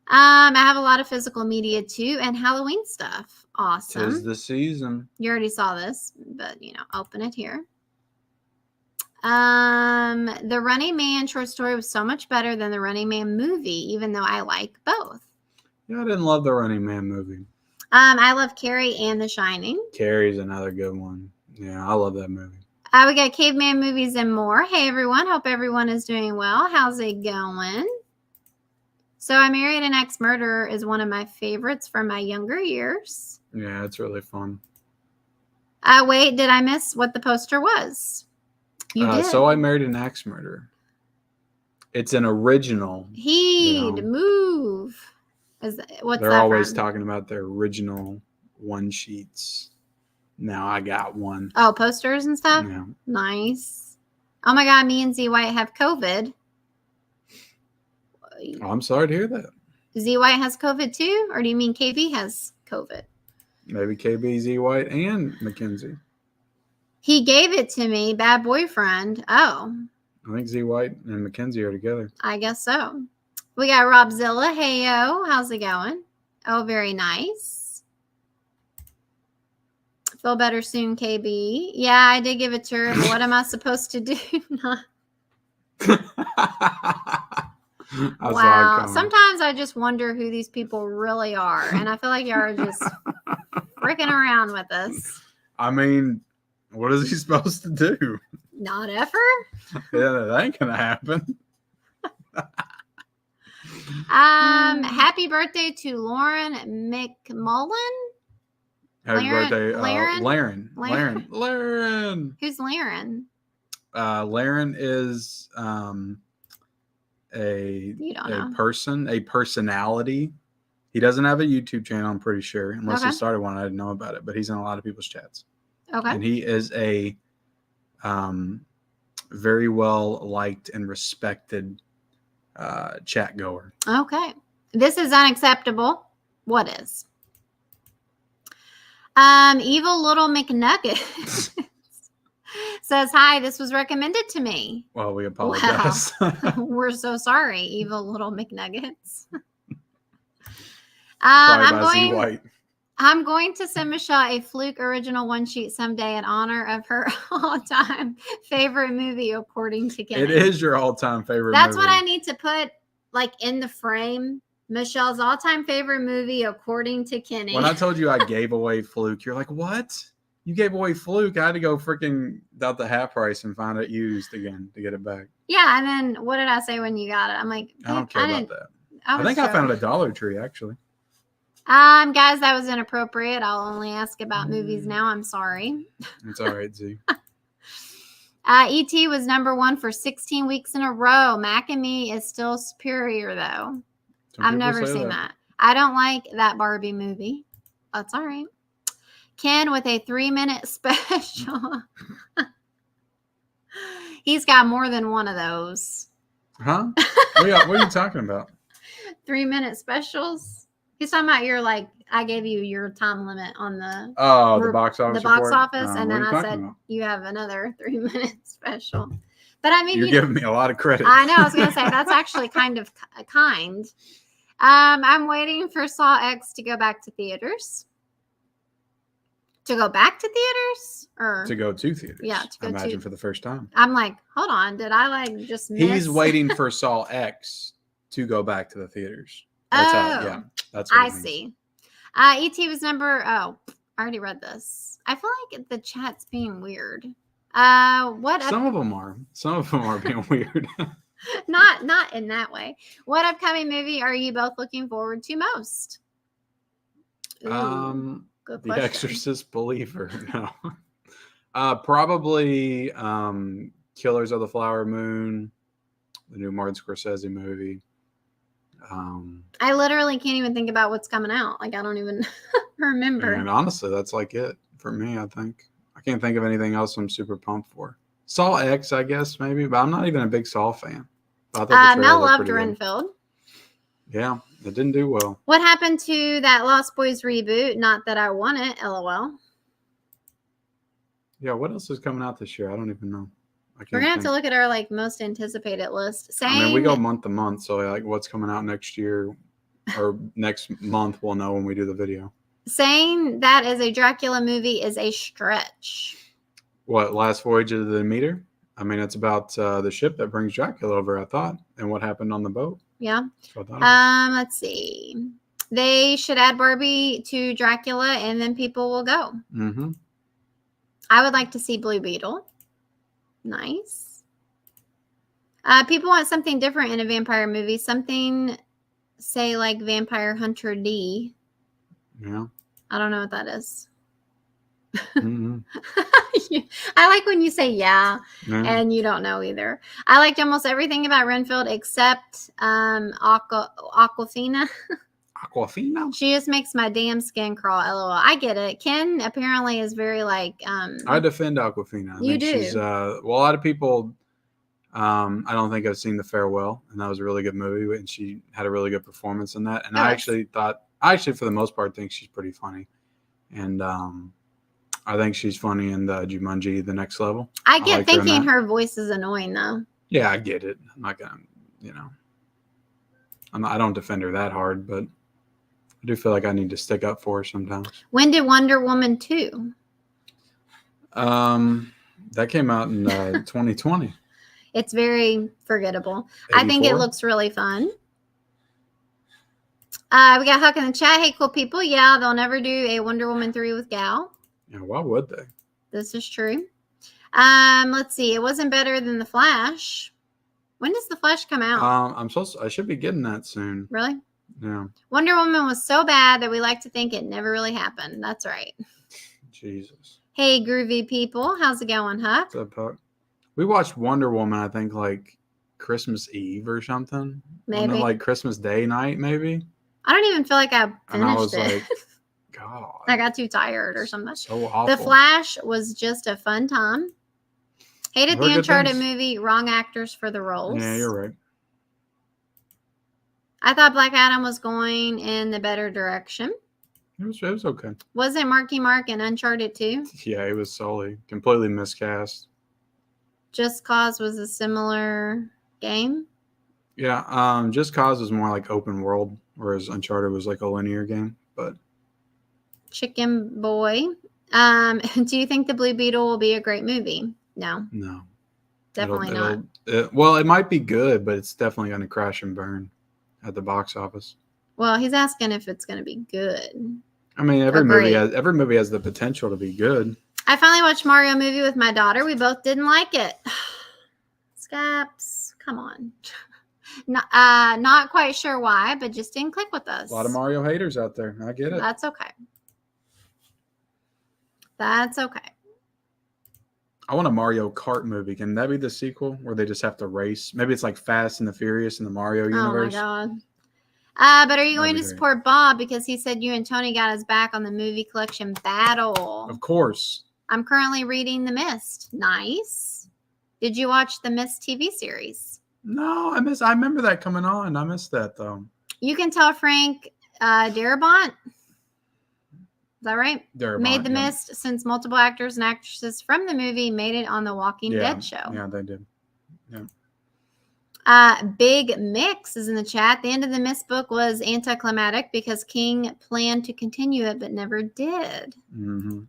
I have a lot of physical media too, and Halloween stuff. Awesome. 'Tis the season. You already saw this, but open it here. The Running Man short story was so much better than the Running Man movie, even though I like both. Yeah, I didn't love the Running Man movie. I love Carrie and The Shining. Carrie's another good one. Yeah, I love that movie. We got Caveman Movies and more. Hey, everyone. Hope everyone is doing well. How's it going? So I Married an Ex-Murderer is one of my favorites from my younger years. Yeah, it's really fun. Wait, did I miss what the poster was? You did. So I Married an Ex-Murderer. It's an original. He'd move. What's They're that always from? talking about their original one sheets. Now I got one. Oh, posters and stuff? Yeah. Nice. Oh my God, me and Z White have COVID. Oh, I'm sorry to hear that. Z White has COVID too? Or do you mean KB has COVID? Maybe KB, Z White, and Mackenzie. He gave it to me, bad boyfriend. Oh. I think Z White and Mackenzie are together. I guess so. We got Robzilla. Hey-yo. How's it going? Oh, very nice. Feel better soon, KB. Yeah, I did give it to her. But what am I supposed to do? Wow. Sometimes I just wonder who these people really are. And I feel like y'all are just freaking around with us. I mean, what is he supposed to do? Not ever? Yeah, that ain't going to happen. Happy birthday to Lauren McMullen. Happy birthday, Laren. Laren. Who's Laren? Laren is a personality. He doesn't have a YouTube channel, I'm pretty sure, unless he started one. I didn't know about it, but he's in a lot of people's chats. Okay. And he is a very well liked and respected chat goer. Okay. This is unacceptable. What is? Evil Little McNugget says, hi, this was recommended to me. Well, we apologize. Wow. We're so sorry, Evil Little McNuggets. I'm going to send Michelle a Fluke original one sheet someday in honor of her all-time favorite movie, according to Kenny. It is your all-time favorite That's movie. what I need to put in the frame. Michelle's all-time favorite movie, according to Kenny. When I told you I gave away Fluke, you're like, what? You gave away Fluke? I had to go freaking out the half price and find it used again to get it back. Yeah, and then what did I say when you got it? I'm like, I don't care about that. I think I found it at Dollar Tree, actually. Guys, that was inappropriate. I'll only ask about movies now. I'm sorry. It's all right, Z. E.T. was #1 for 16 weeks in a row. Mac and Me is still superior, though. I've never seen that. I don't like that Barbie movie. That's all right. Ken with a 3-minute special. He's got more than one of those. Huh? What are you talking about? 3-minute specials. He's talking about I gave you your time limit on the the box office. The box office, and then I said you have another 3-minute special. But I mean, you're giving me a lot of credit. I know. I was going to say that's actually kind of kind. I'm waiting for Saw X to go back to theaters. To go back to theaters, or to go to theaters? Yeah, to go imagine for the first time. I'm like, hold on, did I just miss? He's waiting for Saw X to go back to the theaters. That's that's what I see. E.T. was I already read this. I feel like the chat's being weird. Some of them are being weird. Not in that way. What upcoming movie are you both looking forward to most? Ooh, The Exorcist Believer. No. Probably Killers of the Flower Moon, the new Martin Scorsese movie. I literally can't even think about what's coming out. I don't even remember. And honestly, that's it for me, I think. I can't think of anything else I'm super pumped for. Saw X, I guess, maybe, but I'm not even a big Saw fan. Mel loved Renfield. Yeah, it didn't do well. What happened to that Lost Boys reboot? Not that I want it, LOL. Yeah, what else is coming out this year? I don't even know. We're gonna have to look at our most anticipated list. I mean, we go month to month, so what's coming out next year? or next month we'll know when we do the video. Saying that is a Dracula movie is a stretch. What, Last Voyage of the Demeter? I mean, it's about the ship that brings Dracula over, I thought, and what happened on the boat. Yeah. Let's see. They should add Barbie to Dracula, and then people will go. Mm-hmm. I would like to see Blue Beetle. Nice. People want something different in a vampire movie. Something, say, like Vampire Hunter D. Yeah. I don't know what that is. Mm-hmm. I like when you say yeah, and you don't know either. I liked almost everything about Renfield except Aquafina. Aquafina? She just makes my damn skin crawl. LOL. I get it. Ken apparently is very like. I defend Aquafina. You do. She's well, a lot of people. I don't think I've seen The Farewell, and that was a really good movie, and she had a really good performance in that. And I actually for the most part, think she's pretty funny, and I think she's funny in the Jumanji: The Next Level. I get thinking her voice is annoying though. Yeah, I get it. I'm not gonna, I don't defend her that hard, but I do feel like I need to stick up for her sometimes. When did Wonder Woman 2? That came out in 2020. It's very forgettable. 84? I think it looks really fun. We got Huck in the chat. Hey, cool people. Yeah, they'll never do a Wonder Woman 3 with Gal. Yeah, why would they? This is true. Let's see. It wasn't better than The Flash. When does The Flash come out? I should be getting that soon. Really? Yeah. Wonder Woman was so bad that we like to think it never really happened. That's right. Jesus. Hey, groovy people. How's it going, Huck? What's up, Huck? We watched Wonder Woman, I think, like Christmas Eve or something. Maybe. Like Christmas Day night, maybe. I don't even feel like I finished and I was it. Like, God. I got too tired or something. So awful. The Flash was just a fun time. Hated the Uncharted movie. Wrong actors for the roles. Yeah, you're right. I thought Black Adam was going in the better direction. It was okay. Wasn't Marky Mark in Uncharted 2? Yeah, it was solely completely miscast. Just Cause was a similar game. Yeah, Just Cause was more like open world, whereas Uncharted was like a linear game. But Chicken Boy. Do you think The Blue Beetle will be a great movie? No. Definitely not. Well, it might be good, but it's definitely going to crash and burn at the box office. Well, he's asking if it's going to be good. I mean, every movie has the potential to be good. I finally watched Mario movie with my daughter. We both didn't like it. Scaps, come on. Not quite sure why, but just didn't click with us. A lot of Mario haters out there. I get it. That's okay. That's okay. I want a Mario Kart movie. Can that be the sequel where they just have to race? Maybe it's like Fast and the Furious in the Mario universe. Oh my God. But are you going to support Bob because he said you and Tony got his back on the movie collection battle? Of course. I'm currently reading The Mist. Nice. Did you watch the Mist TV series? No, I remember that coming on. I missed that though. You can tell Frank Darabont. Is that right? Darabont, made The Mist since multiple actors and actresses from the movie made it on the Walking Dead show. Yeah, they did. Yeah. Big Mix is in the chat. The end of the Mist book was anticlimactic because King planned to continue it but never did. Mm-hmm.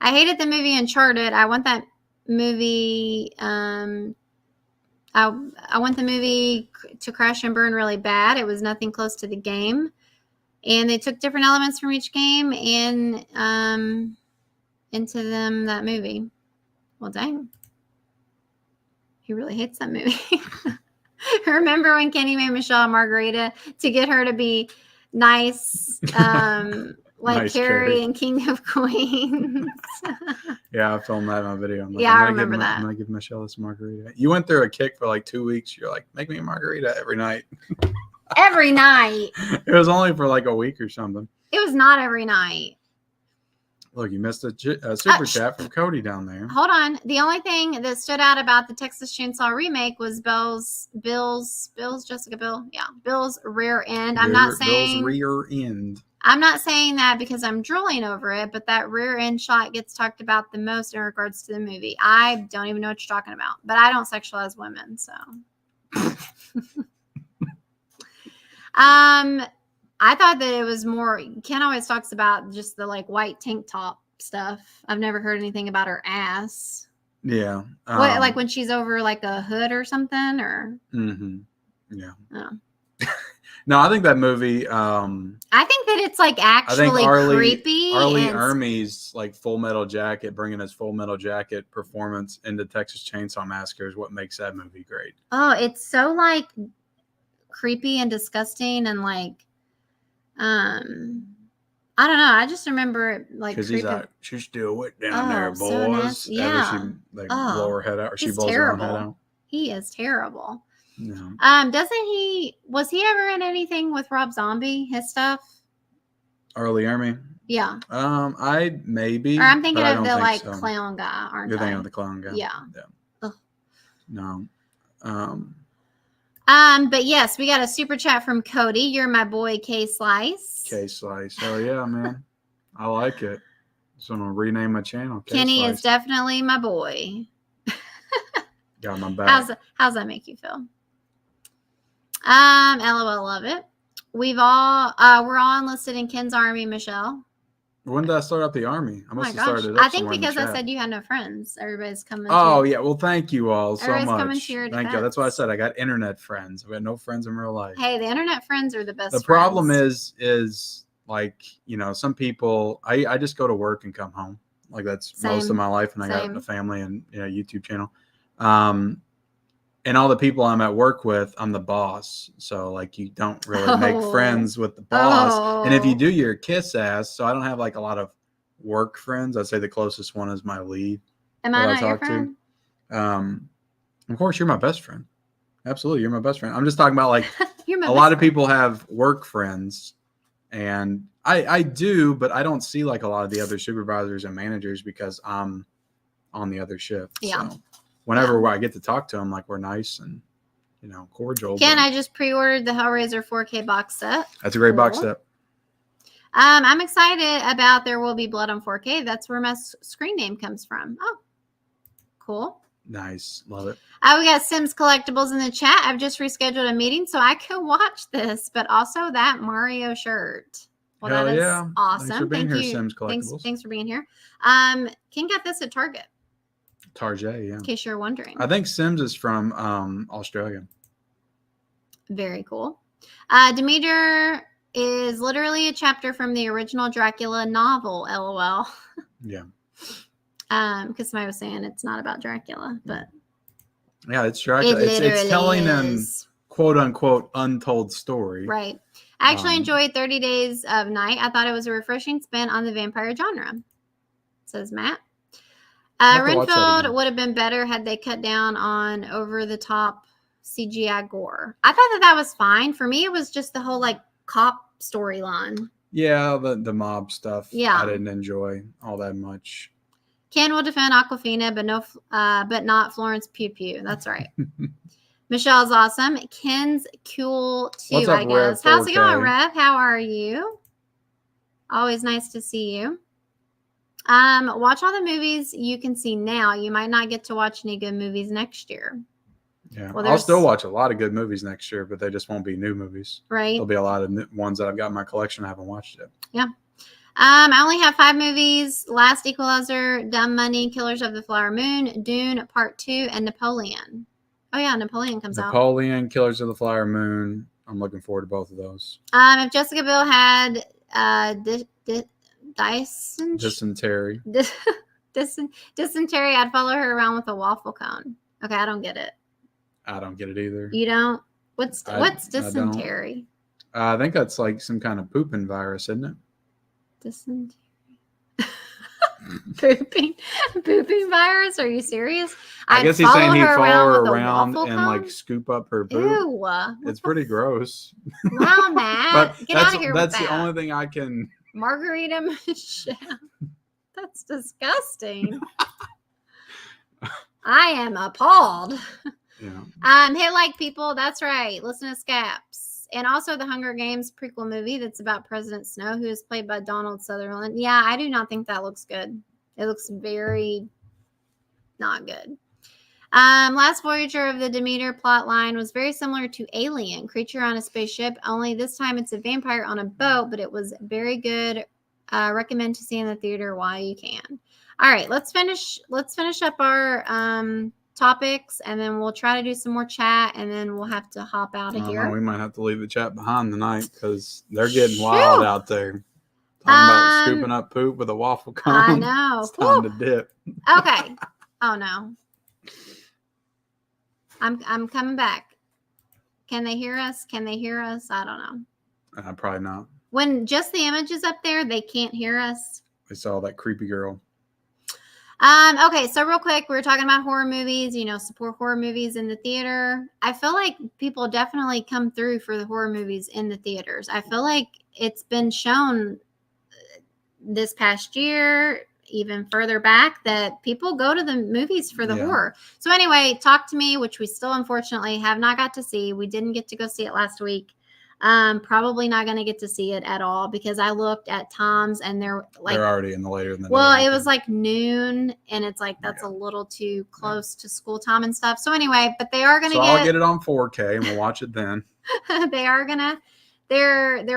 I hated the movie Uncharted. I want that movie. I want the movie to crash and burn really bad. It was nothing close to the game, and they took different elements from each game and into that movie. Well, dang. He really hates that movie. Remember when Kenny made Michelle a margarita to get her to be nice, like nice Carrie and King of Queens? Yeah, I filmed that on video. I remember that. I'm going to give Michelle this margarita. You went through a kick for like 2 weeks. You're like, make me a margarita every night. Every night. It was only for like a week or something. It was not every night. Look, you missed a super chat from Cody down there. Hold on. The only thing that stood out about the Texas Chainsaw remake was Bill's rear end. I'm not saying Bill's rear end. I'm not saying that because I'm drooling over it, but that rear end shot gets talked about the most in regards to the movie. I don't even know what you're talking about, but I don't sexualize women, so. I thought that it was more. Ken always talks about just the like white tank top stuff. I've never heard anything about her ass. Yeah. What, like when she's over like a hood or something, or? Mm-hmm. Yeah. Oh. No, I think that movie. I think that it's like actually creepy. Arlie Ermey's like Full Metal Jacket, bringing his Full Metal Jacket performance into Texas Chainsaw Massacre is what makes that movie great. Oh, it's so like creepy and disgusting and like, I don't know. I just remember it like because he's like, she's still wet down there, boys. So yeah. After she blow her head out, or she blows terrible. her own head out. He is terrible. No. Was he ever in anything with Rob Zombie, his stuff? Arlie Ermey? Yeah. I maybe. Or I'm thinking of the like clown guy, aren't You're thinking of the clown guy. Yeah. Ugh. No. But yes, we got a super chat from Cody. You're my boy, K Slice. K Slice. Oh yeah, man. I like it. So I'm gonna rename my channel. Kenny is definitely my boy. Got my back. How's that make you feel? LOL, love it. We're all enlisted in Ken's army, Michelle. When did I start out the army? I must have started. I think because I said you had no friends. Everybody's coming. Oh yeah, well thank you all so much. Coming to your thank you. That's why I said I got internet friends. I got no friends in real life. Hey, the internet friends are the best. The problem is like, you know, some people. I just go to work and come home. Like that's most of my life, and I got a family and YouTube channel. And all the people I'm at work with, I'm the boss. So like you don't really make friends with the boss. And if you do, you're a kiss ass. So I don't have like a lot of work friends. I'd say the closest one is my lead. Am I not your friend? Of course, you're my best friend. Absolutely, you're my best friend. I'm just talking about like a lot of people have work friends. And I do, but I don't see like a lot of the other supervisors and managers because I'm on the other shift. Yeah. So whenever I get to talk to them, like we're nice and, cordial. Ken, I just pre-ordered the Hellraiser 4K box set. That's a great box set. I'm excited about There Will Be Blood on 4K. That's where my screen name comes from. Oh, cool. Nice. Love it. We got Sims Collectibles in the chat. I've just rescheduled a meeting so I could watch this, but also that Mario shirt. Well, Hell that is yeah. awesome. Thanks for being Thank here, you. Sims Collectibles. Thanks for being here. Ken got this at Target. Target, yeah. In case you're wondering. I think Sims is from Australia. Very cool. Demeter is literally a chapter from the original Dracula novel, LOL. Yeah. Because somebody was saying it's not about Dracula, but yeah, it's Dracula. It's telling an quote unquote untold story. Right. I actually enjoyed 30 Days of Night. I thought it was a refreshing spin on the vampire genre, says Matt. Renfield would have been better had they cut down on over the top CGI gore. I thought that was fine. For me, it was just the whole like cop storyline. Yeah, the mob stuff. Yeah. I didn't enjoy all that much. Ken will defend Aquafina, but not Florence Pugh Pugh. That's right. Michelle's awesome. Ken's cool too, What's up, I guess. Rev How's it going, 4K? Rev? How are you? Always nice to see you. Watch all the movies you can see now. You might not get to watch any good movies next year. Yeah, well, I'll still watch a lot of good movies next year, but they just won't be new movies. Right. There'll be a lot of ones that I've got in my collection I haven't watched yet. Yeah. I only have 5 movies: Last Equalizer, Dumb Money, Killers of the Flower Moon, Dune Part 2, and Napoleon. Oh yeah, Napoleon comes out. Napoleon, Killers of the Flower Moon. I'm looking forward to both of those. If Jessica Biel had dysentery, dysentery, I'd follow her around with a waffle cone. Okay, I don't get it. I don't get it either. You don't? What's dysentery? I think that's like some kind of pooping virus, isn't it? Dysentery. pooping virus? Are you serious? I guess he's saying he'd follow her around and like scoop up her poop. Ew. It's pretty gross. Wow, Matt. Get out of here with that. That's the only thing I can. Margarita Michelle. That's disgusting. I am appalled. Yeah. Hit like people. That's right. Listen to Scaps. And also the Hunger Games prequel movie that's about President Snow, who is played by Donald Sutherland. Yeah, I do not think that looks good. It looks very not good. Last Voyager of the Demeter plot line was very similar to Alien, creature on a spaceship, only this time it's a vampire on a boat, but it was very good. Recommend to see in the theater while you can. All right, let's finish up our topics, and then we'll try to do some more chat, and then we'll have to hop out of here. We might have to leave the chat behind tonight because they're getting wild out there. Talking about scooping up poop with a waffle cone. I know. It's time to dip. Okay. Oh no. I'm coming back. Can they hear us? I don't know. Probably not. When just the image is up there, they can't hear us. They saw that creepy girl. Okay, so real quick, we were talking about horror movies, support horror movies in the theater. I feel like people definitely come through for the horror movies in the theaters. I feel like it's been shown this past year, even further back, that people go to the movies for the horror. So anyway, Talk to Me, which we still unfortunately have not got to see. We didn't get to go see it last week. Probably not going to get to see it at all because I looked at times and they're already in the later in the day. Well, it was like noon, and it's like that's a little too close to school time and stuff. So anyway, but they are going to I'll get it on 4K and we'll watch it then. They're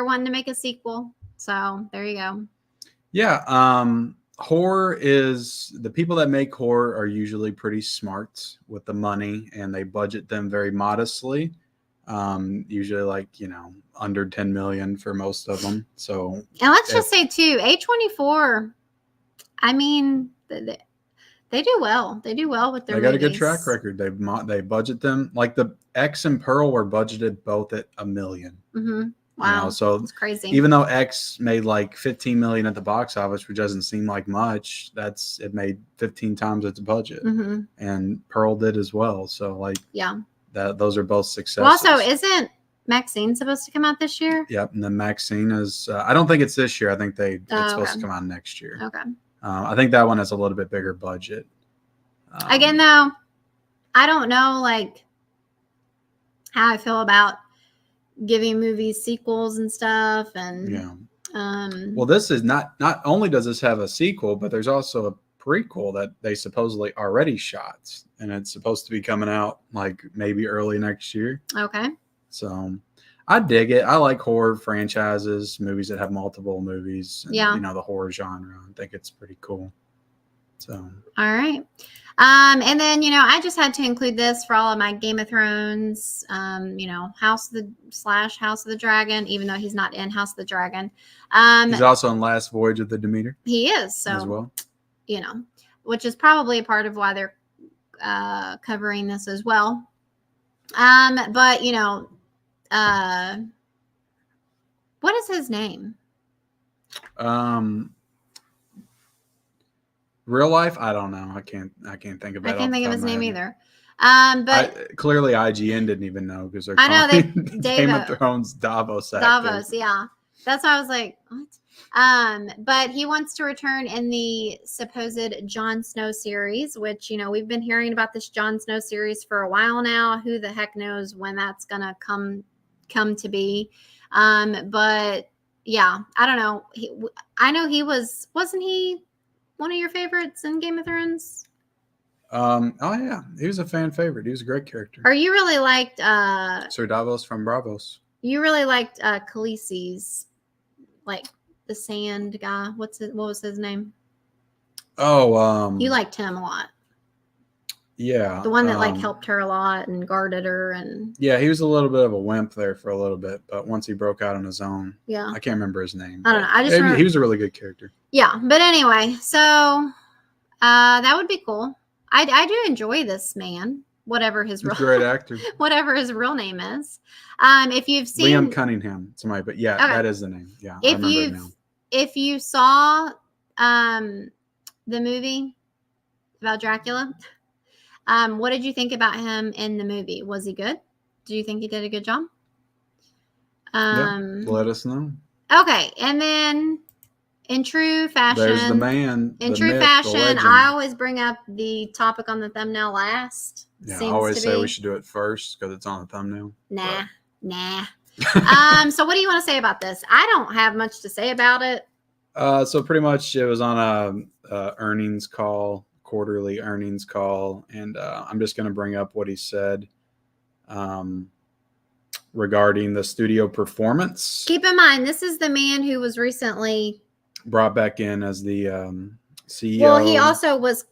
wanting to make a sequel. So there you go. Yeah. Horror is, the people that make horror are usually pretty smart with the money, and they budget them very modestly. Usually under 10 million for most of them. So, and let's just say too, A24, I mean, they do well. They do well with their movies. They got a good track record. They budget them, like the X and Pearl were budgeted both at $1 million. Mm-hmm. Wow. So it's crazy. Even though X made like 15 million at the box office, which doesn't seem like much, it made 15 times its budget. Mm-hmm. And Pearl did as well. So those are both successes. Well, also, isn't Maxine supposed to come out this year? Yep. And then Maxine is, I don't think it's this year. I think it's supposed to come out next year. Okay. I think that one has a little bit bigger budget. Again, though, I don't know how I feel about giving movies sequels and stuff. And well, this is not only does this have a sequel, but there's also a prequel that they supposedly already shot, and it's supposed to be coming out maybe early next year. Okay. So I dig it. I like horror franchises, movies that have multiple movies. And, the horror genre. I think it's pretty cool. So. All right. And then, I just had to include this for all of my Game of Thrones, House of the Dragon, even though he's not in House of the Dragon. He's also in Last Voyage of the Demeter. He is. So, as well. Which is probably a part of why they're covering this as well. But, what is his name? Real life, I don't know. I can't think of it. I can't think of his name either. But clearly IGN didn't even know because they're Game of Thrones Davos actor. Davos, yeah. That's why I was like, what? But he wants to return in the supposed Jon Snow series, which, we've been hearing about this Jon Snow series for a while now. Who the heck knows when that's gonna come to be. But yeah, I don't know. I know he wasn't he one of your favorites in Game of Thrones? Oh yeah, he was a fan favorite. He was a great character. Or you really liked Sir Davos from Bravos. You really liked Khaleesi's, the sand guy. What was his name? Oh, you liked him a lot. Yeah, the one that helped her a lot and guarded her, and yeah, he was a little bit of a wimp there for a little bit, but once he broke out on his own, yeah, I can't remember his name. I don't know. I just remember, he was a really good character. Yeah, but anyway, so that would be cool. I do enjoy this man, whatever his real great actor, whatever his real name is. If you've seen Liam Cunningham, somebody, but yeah, okay. That is the name. Yeah, if you saw the movie about Dracula. What did you think about him in the movie? Was he good? Do you think he did a good job? Let us know. Okay, and then in true fashion, there's the man. In true fashion, I always bring up the topic on the thumbnail last. Yeah, I always say we should do it first because it's on the thumbnail. Nah. So what do you want to say about this? I don't have much to say about it. So pretty much it was on a earnings call. quarterly earnings call, and I'm just going to bring up what he said regarding the studio performance. Keep in mind, this is the man who was recently brought back in as the CEO. Well, he also was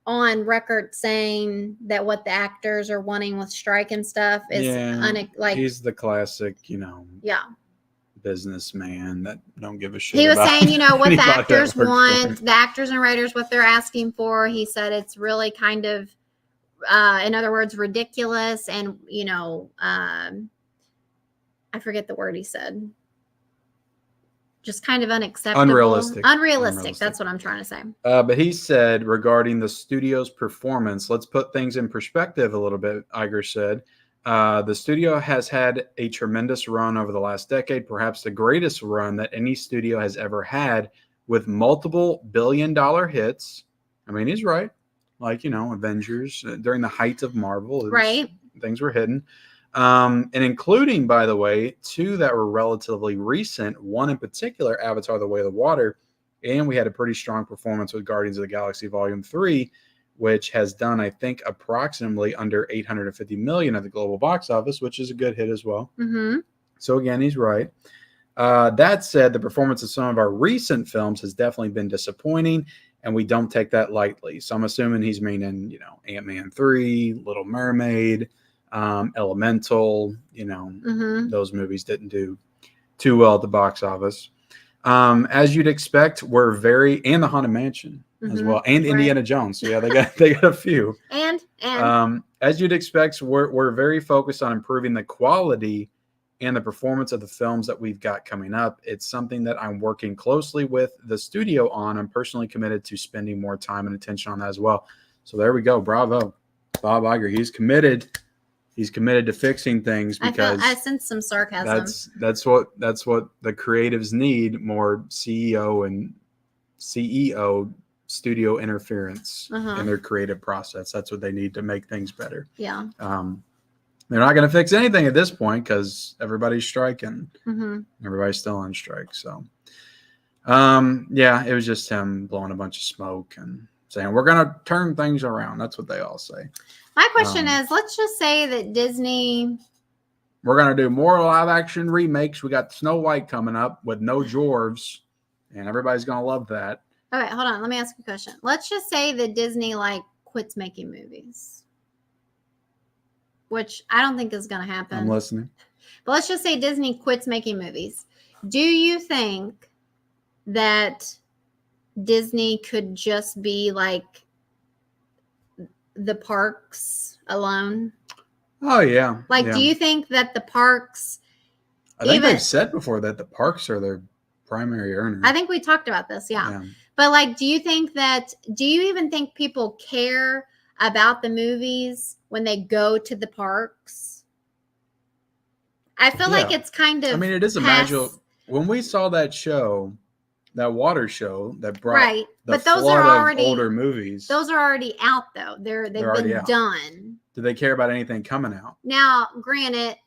on record saying that what the actors are wanting with strike and stuff is he's the classic, businessman that don't give a shit. He was saying, what the actors want, the actors and writers, what they're asking for. He said it's really kind of, in other words, ridiculous, and I forget the word he said. Just kind of unacceptable. Unrealistic. That's what I'm trying to say. But he said regarding the studio's performance, let's put things in perspective a little bit, Iger said. The studio has had a tremendous run over the last decade, perhaps the greatest run that any studio has ever had, with multiple billion-dollar hits. I mean, he's right. Like, Avengers, during the height of Marvel. Right. Things were hidden. And including, by the way, 2 that were relatively recent, one in particular, Avatar: The Way of the Water, and we had a pretty strong performance with Guardians of the Galaxy Volume 3, which has done, I think, approximately under $850 million at the global box office, which is a good hit as well. Mm-hmm. So again, he's right. That said, the performance of some of our recent films has definitely been disappointing, and we don't take that lightly. So I'm assuming he's meaning, Ant-Man 3, Little Mermaid, Elemental, those movies didn't do too well at the box office. As you'd expect, and the Haunted Mansion as well, and Indiana Jones. So yeah, they got a few. And as you'd expect, we're very focused on improving the quality and the performance of the films that we've got coming up. It's something that I'm working closely with the studio on. I'm personally committed to spending more time and attention on that as well. So there we go. Bravo, Bob Iger. He's committed. He's committed to fixing things because I sense some sarcasm. That's what the creatives need, more CEO studio interference in their creative process. That's what they need to make things better. Yeah. They're not going to fix anything at this point because everybody's striking. Mm-hmm. Everybody's still on strike. So, it was just him blowing a bunch of smoke and saying, we're going to turn things around. That's what they all say. My question is, let's just say that Disney... We're going to do more live action remakes. We got Snow White coming up with no dwarves, and everybody's going to love that. All right, hold on. Let me ask you a question. Let's just say that Disney, quits making movies, which I don't think is going to happen. I'm listening. But let's just say Disney quits making movies. Do you think that Disney could just be the parks alone? Oh, yeah. Do you think that the parks... I think they've said before that the parks are their primary earner. I think we talked about this, yeah. But, do you even think people care about the movies when they go to the parks? I feel like it's kind of... I mean, it is a magical... When we saw that show... That water show that brought but those are already older movies. Those are already out though. They've been done. Do they care about anything coming out? Now, granted,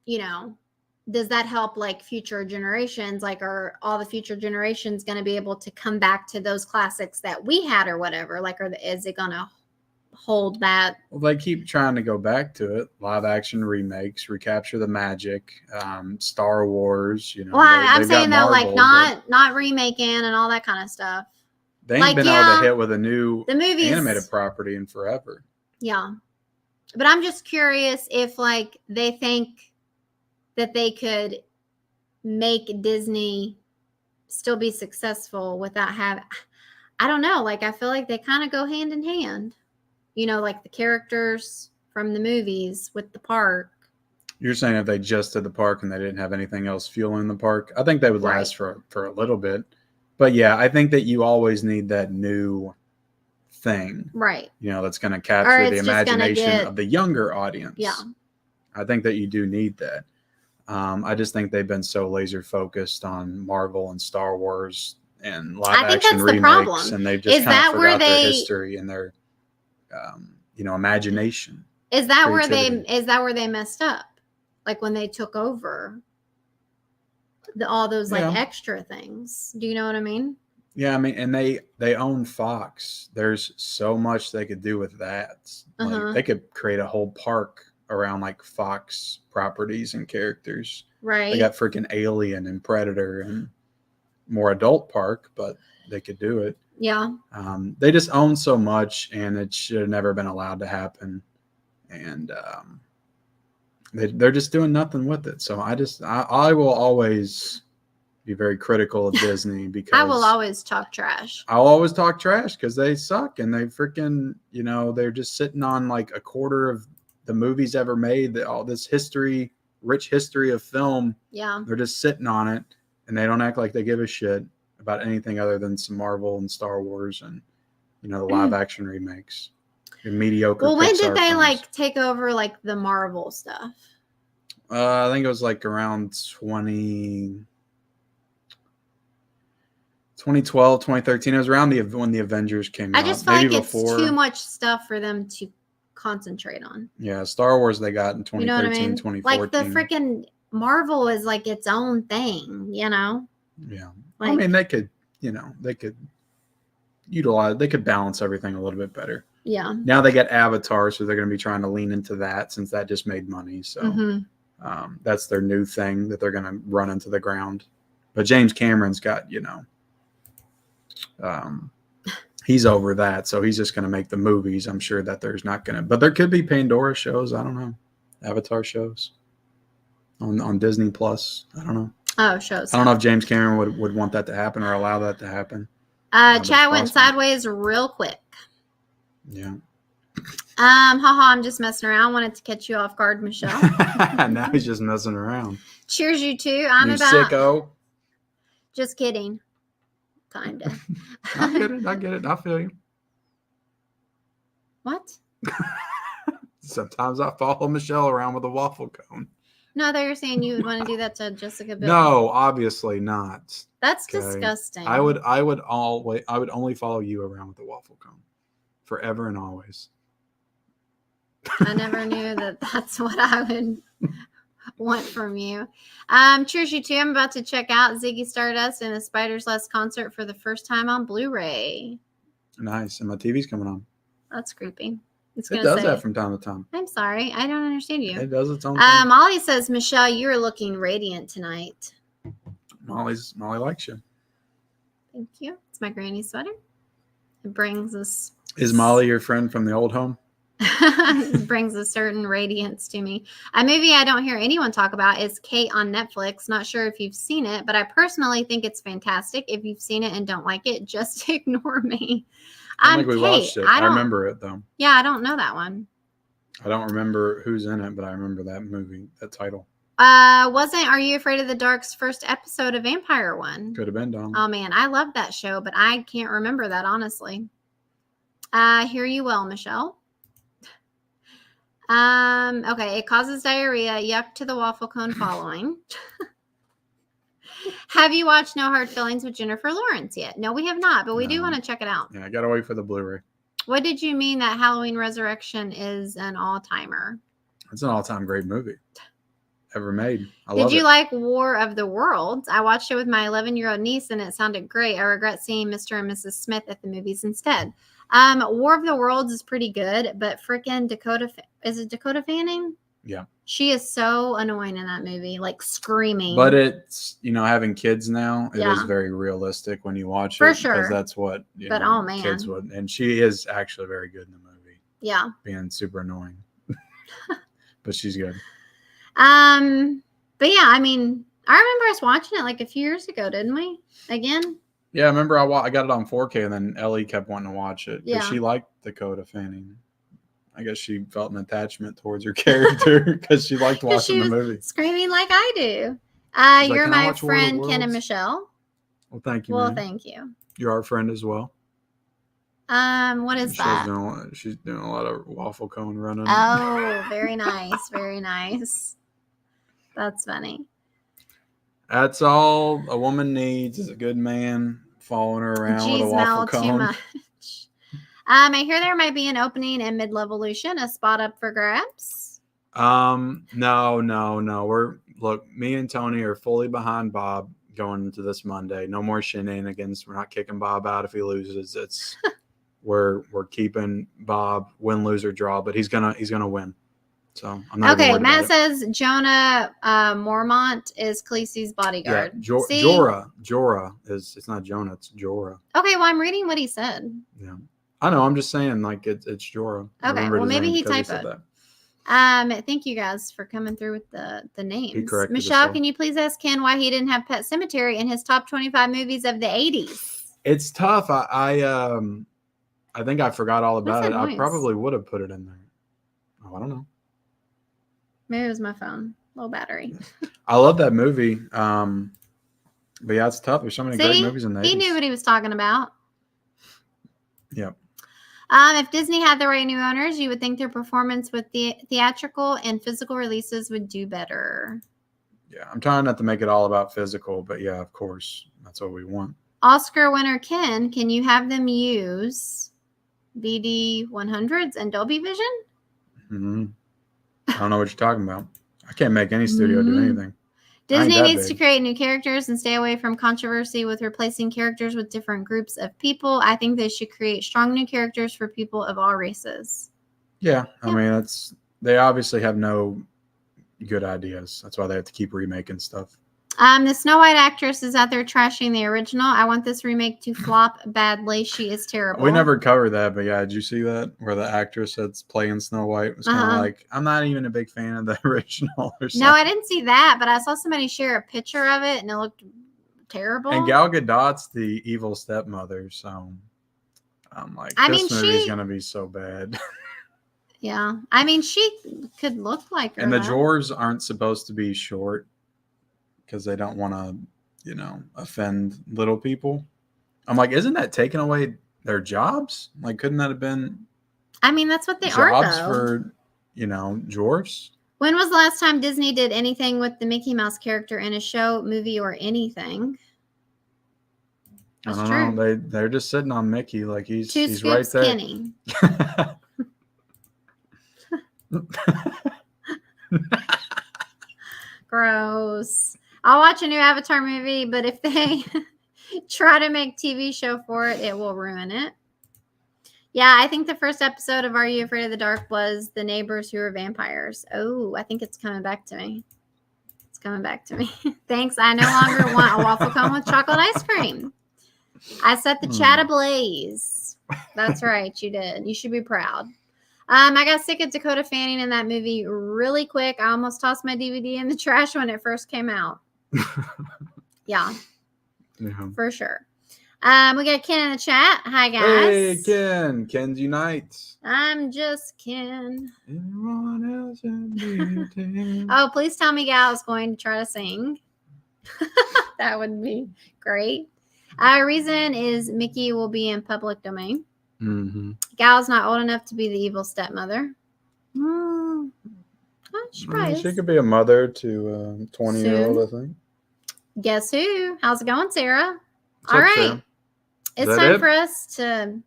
does that help future generations? Are all the future generations going to be able to come back to those classics that we had or whatever? Is it going to hold that? Well, they keep trying to go back to it. Live action remakes, recapture the magic, Star Wars, Well, I'm saying though, Marvel, not remaking and all that kind of stuff. They ain't been able to hit with a new animated property in forever. Yeah. But I'm just curious if they think that they could make Disney still be successful without having, I don't know. I feel like they kind of go hand in hand. The characters from the movies with the park. You're saying if they just did the park and they didn't have anything else fueling the park, I think they would last for a little bit. But yeah, I think that you always need that new thing. Right. That's going to capture the imagination of the younger audience. Yeah. I think that you do need that. I just think they've been so laser focused on Marvel and Star Wars and live action remakes. And they've just kind of forgot their history and their imagination. Is that where they messed up? When they took over all those extra things. Do you know what I mean? Yeah, I mean, and they own Fox. There's so much they could do with that. Like they could create a whole park around like Fox properties and characters. Right. They got freaking Alien and Predator and more adult park, but they could do it. Yeah. They just own so much, and it should have never been allowed to happen. And they're just doing nothing with it. So I will always be very critical of Disney because I will always talk trash. I'll always talk trash because they suck and they freaking, they're just sitting on like a quarter of the movies ever made, all this rich history of film. Yeah. They're just sitting on it and they don't act like they give a shit about anything other than some Marvel and Star Wars and, the live action remakes. Mediocre. Well, when Pixar did they films. like take over like the Marvel stuff? I think it was like around 2012, 2013. It was around when the Avengers came out. I just feel like it's too much stuff for them to concentrate on. Yeah, Star Wars they got in 2013, 2014. Like the freaking Marvel is like its own thing, Yeah. Like, I mean, they could utilize, they could balance everything a little bit better. Yeah. Now they get Avatar, so they're going to be trying to lean into that since that just made money. So that's their new thing that they're going to run into the ground. But James Cameron's got, he's over that. So he's just going to make the movies. I'm sure that there's not going to, but there could be Pandora shows. I don't know. Avatar shows on Disney Plus. I don't know. Oh, shows. I don't know if James Cameron would want that to happen or allow that to happen. Chat went sideways real quick. Yeah. I'm just messing around. Wanted to catch you off guard, Michelle. Now he's just messing around. Cheers, you two. You sicko. Just kidding. Kinda. I get it. I feel you. What? Sometimes I follow Michelle around with a waffle cone. No, they were saying you would want to do that to Jessica Biel. No, obviously not. That's disgusting. I would only follow you around with a waffle cone. Forever and always. I never knew that that's what I would want from you. Cheers, you two. I'm about to check out Ziggy Stardust and the Spider's Last concert for the first time on Blu-ray. Nice. And my TV's coming on. That's creepy. It does that from time to time. I'm sorry. I don't understand you. It does its own thing. Molly says, Michelle, you're looking radiant tonight. Molly likes you. Thank you. It's my granny sweater. It brings us... Is Molly your friend from the old home? It brings a certain radiance to me. A movie I don't hear anyone talk about is Kate on Netflix. Not sure if you've seen it, but I personally think it's fantastic. If you've seen it and don't like it, just ignore me. I think we watched it. I remember it, though. Yeah, I don't know that one. I don't remember who's in it, but I remember that movie, that title. Wasn't Are You Afraid of the Dark's first episode a vampire one? Could have been, Dom. Oh, man. I love that show, but I can't remember that, honestly. Hear you well, Michelle. Okay. It causes diarrhea. Yuck to the waffle cone following. Have you watched No Hard Feelings with Jennifer Lawrence yet? No, we have not, but we do want to check it out. Yeah, I got to wait for the Blu-ray. What did you mean that Halloween Resurrection is an all-timer? It's an all-time great movie ever made. I love it. Did you like War of the Worlds? I watched it with my 11-year-old niece, and it sounded great. I regret seeing Mr. and Mrs. Smith at the movies instead. War of the Worlds is pretty good, but freaking is it Dakota Fanning? Yeah. She is so annoying in that movie, like screaming. But it's, having kids now, it is very realistic when you watch it. For sure. Because that's what kids would. And she is actually very good in the movie. Yeah. Being super annoying. But she's good. But yeah, I mean, I remember us watching it like a few years ago, didn't we? Again? Yeah, I remember I got it on 4K and then Ellie kept wanting to watch it because she liked Dakota Fanning. I guess she felt an attachment towards her character because she liked watching the movie. Screaming like I do. You're my friend, Ken and Michelle. Well, thank you. Well, thank you. You're our friend as well. What is that? She's doing a lot of waffle cone running. Oh, very nice. Very nice. That's funny. That's all a woman needs is a good man following her around with a waffle cone. Too much. I hear there might be an opening in Mid-Levolution, a spot up for grabs. No. Look, me and Tony are fully behind Bob going into this Monday. No more shenanigans. We're not kicking Bob out if he loses. It's we're keeping Bob, win, lose, or draw, but he's gonna win. So I'm not okay. Worried Matt about says Jonah Mormont is Khaleesi's bodyguard. Yeah, Jorah is. It's not Jonah. It's Jorah. Okay, well I'm reading what he said. Yeah, I know. I'm just saying, like it's Jorah. Okay, well maybe he typoed. Thank you guys for coming through with the names. Michelle, can you please ask Ken why he didn't have Pet Sematary in his top 25 movies of the 80s? It's tough. I think I forgot all about it. I probably would have put it in there. Oh, I don't know. Maybe it was my phone. Low battery. I love that movie. But yeah, it's tough. There's so many great movies in the 80s. He knew what he was talking about. Yep. If Disney had the right new owners, you would think their performance with the theatrical and physical releases would do better. Yeah, I'm trying not to make it all about physical, but yeah, of course, that's what we want. Oscar winner Ken, can you have them use BD 100s and Dolby Vision? Mm-hmm. I don't know what you're talking about. I can't make any studio do anything. Disney needs to create new characters and stay away from controversy with replacing characters with different groups of people. I think they should create strong new characters for people of all races. Yeah, I mean, they obviously have no good ideas. That's why they have to keep remaking stuff. The Snow White actress is out there trashing the original. I want this remake to flop badly. She is terrible. We never covered that, but yeah, did you see that? Where the actress that's playing Snow White was kind of like, I'm not even a big fan of the original or something. No, I didn't see that, but I saw somebody share a picture of it and it looked terrible. And Gal Gadot's the evil stepmother, so I'm like, this movie's going to be so bad. Yeah. I mean, she could look like her. And the dwarves aren't supposed to be short, because they don't want to, offend little people. I'm like, isn't that taking away their jobs? Like, couldn't that have been? I mean, that's what they are, though. Jobs for, dwarves. When was the last time Disney did anything with the Mickey Mouse character in a show, movie, or anything? That's I don't know. They're just sitting on Mickey like he's right there. Kenny. Gross. I'll watch a new Avatar movie, but if they try to make TV show for it, it will ruin it. Yeah, I think the first episode of Are You Afraid of the Dark was the neighbors who were vampires. Oh, I think it's coming back to me. It's coming back to me. Thanks. I no longer want a waffle cone with chocolate ice cream. I set the chat ablaze. That's right. You did. You should be proud. I got sick of Dakota Fanning in that movie really quick. I almost tossed my DVD in the trash when it first came out. Yeah, for sure. We got Ken in the chat. Hi, guys. Hey, Ken. Ken's Unite. I'm just Ken. Anyone else? Oh, please tell me Gal is going to try to sing. That would be great. Reason is Mickey will be in public domain. Mm-hmm. Gal's not old enough to be the evil stepmother. She could be a mother to a 20-year-old, I think. Guess who? How's it going, Sarah? All right. Sarah? It's time for us to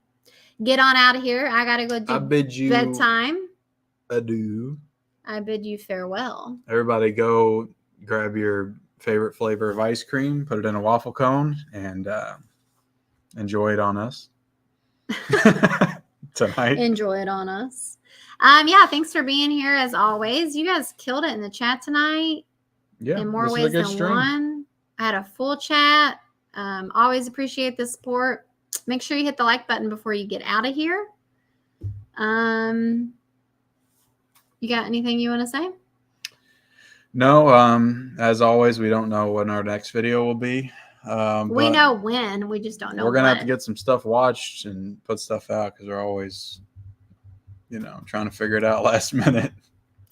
get on out of here. I got to go do bedtime. Adieu. I bid you farewell. Everybody go grab your favorite flavor of ice cream, put it in a waffle cone, and enjoy it on us tonight. Enjoy it on us. Yeah, thanks for being here as always. You guys killed it in the chat tonight. Yeah, in more ways than one. I had a full chat. Always appreciate the support. Make sure you hit the like button before you get out of here. You got anything you want to say? No. As always, we don't know when our next video will be. We know when. We just don't know. We're gonna have to get some stuff watched and put stuff out because we're always, trying to figure it out last minute.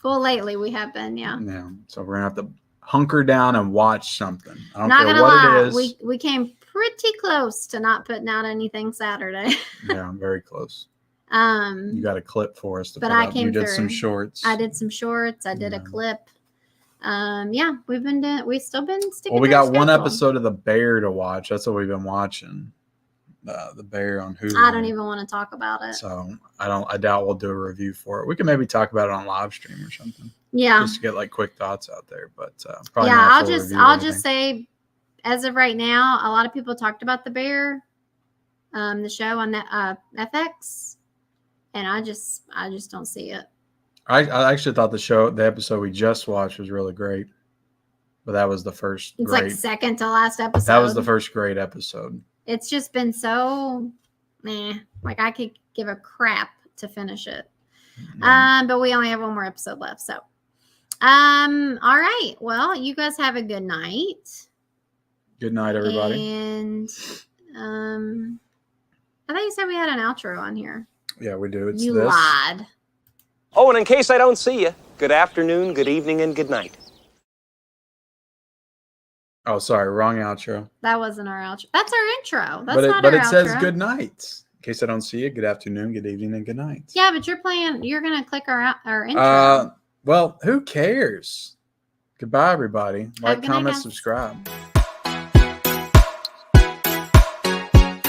Well, lately we have been, yeah. Yeah. So we're gonna have to hunker down and watch something. I don't care what it is. We came pretty close to not putting out anything Saturday. Yeah, I'm very close. You got a clip for us to put up. You did some shorts. I did some shorts. I did a clip. Yeah, we've still been sticking. Well, we got one episode of The Bear to watch. That's what we've been watching. The Bear on Hulu. I don't even want to talk about it. So I doubt we'll do a review for it. We can maybe talk about it on live stream or something. Yeah. Just to get quick thoughts out there, but probably I'll just say as of right now, a lot of people talked about The Bear, the show on that FX, and I just don't see it. I actually thought the episode we just watched was really great, but that was the first. It's like second to last episode. That was the first great episode. It's just been so, like I could give a crap to finish it. But we only have one more episode left, so. All right. Well, you guys have a good night. Good night, everybody. And I thought you said we had an outro on here. Yeah, we do. You lied. Oh, and in case I don't see you, good afternoon, good evening, and good night. Oh, sorry, wrong outro. That wasn't our outro. That's our intro. That's not our outro. But it says good night. In case I don't see you, good afternoon, good evening, and good night. Yeah, but you're going to click our intro. Well, who cares? Goodbye, everybody. Like, comment, subscribe.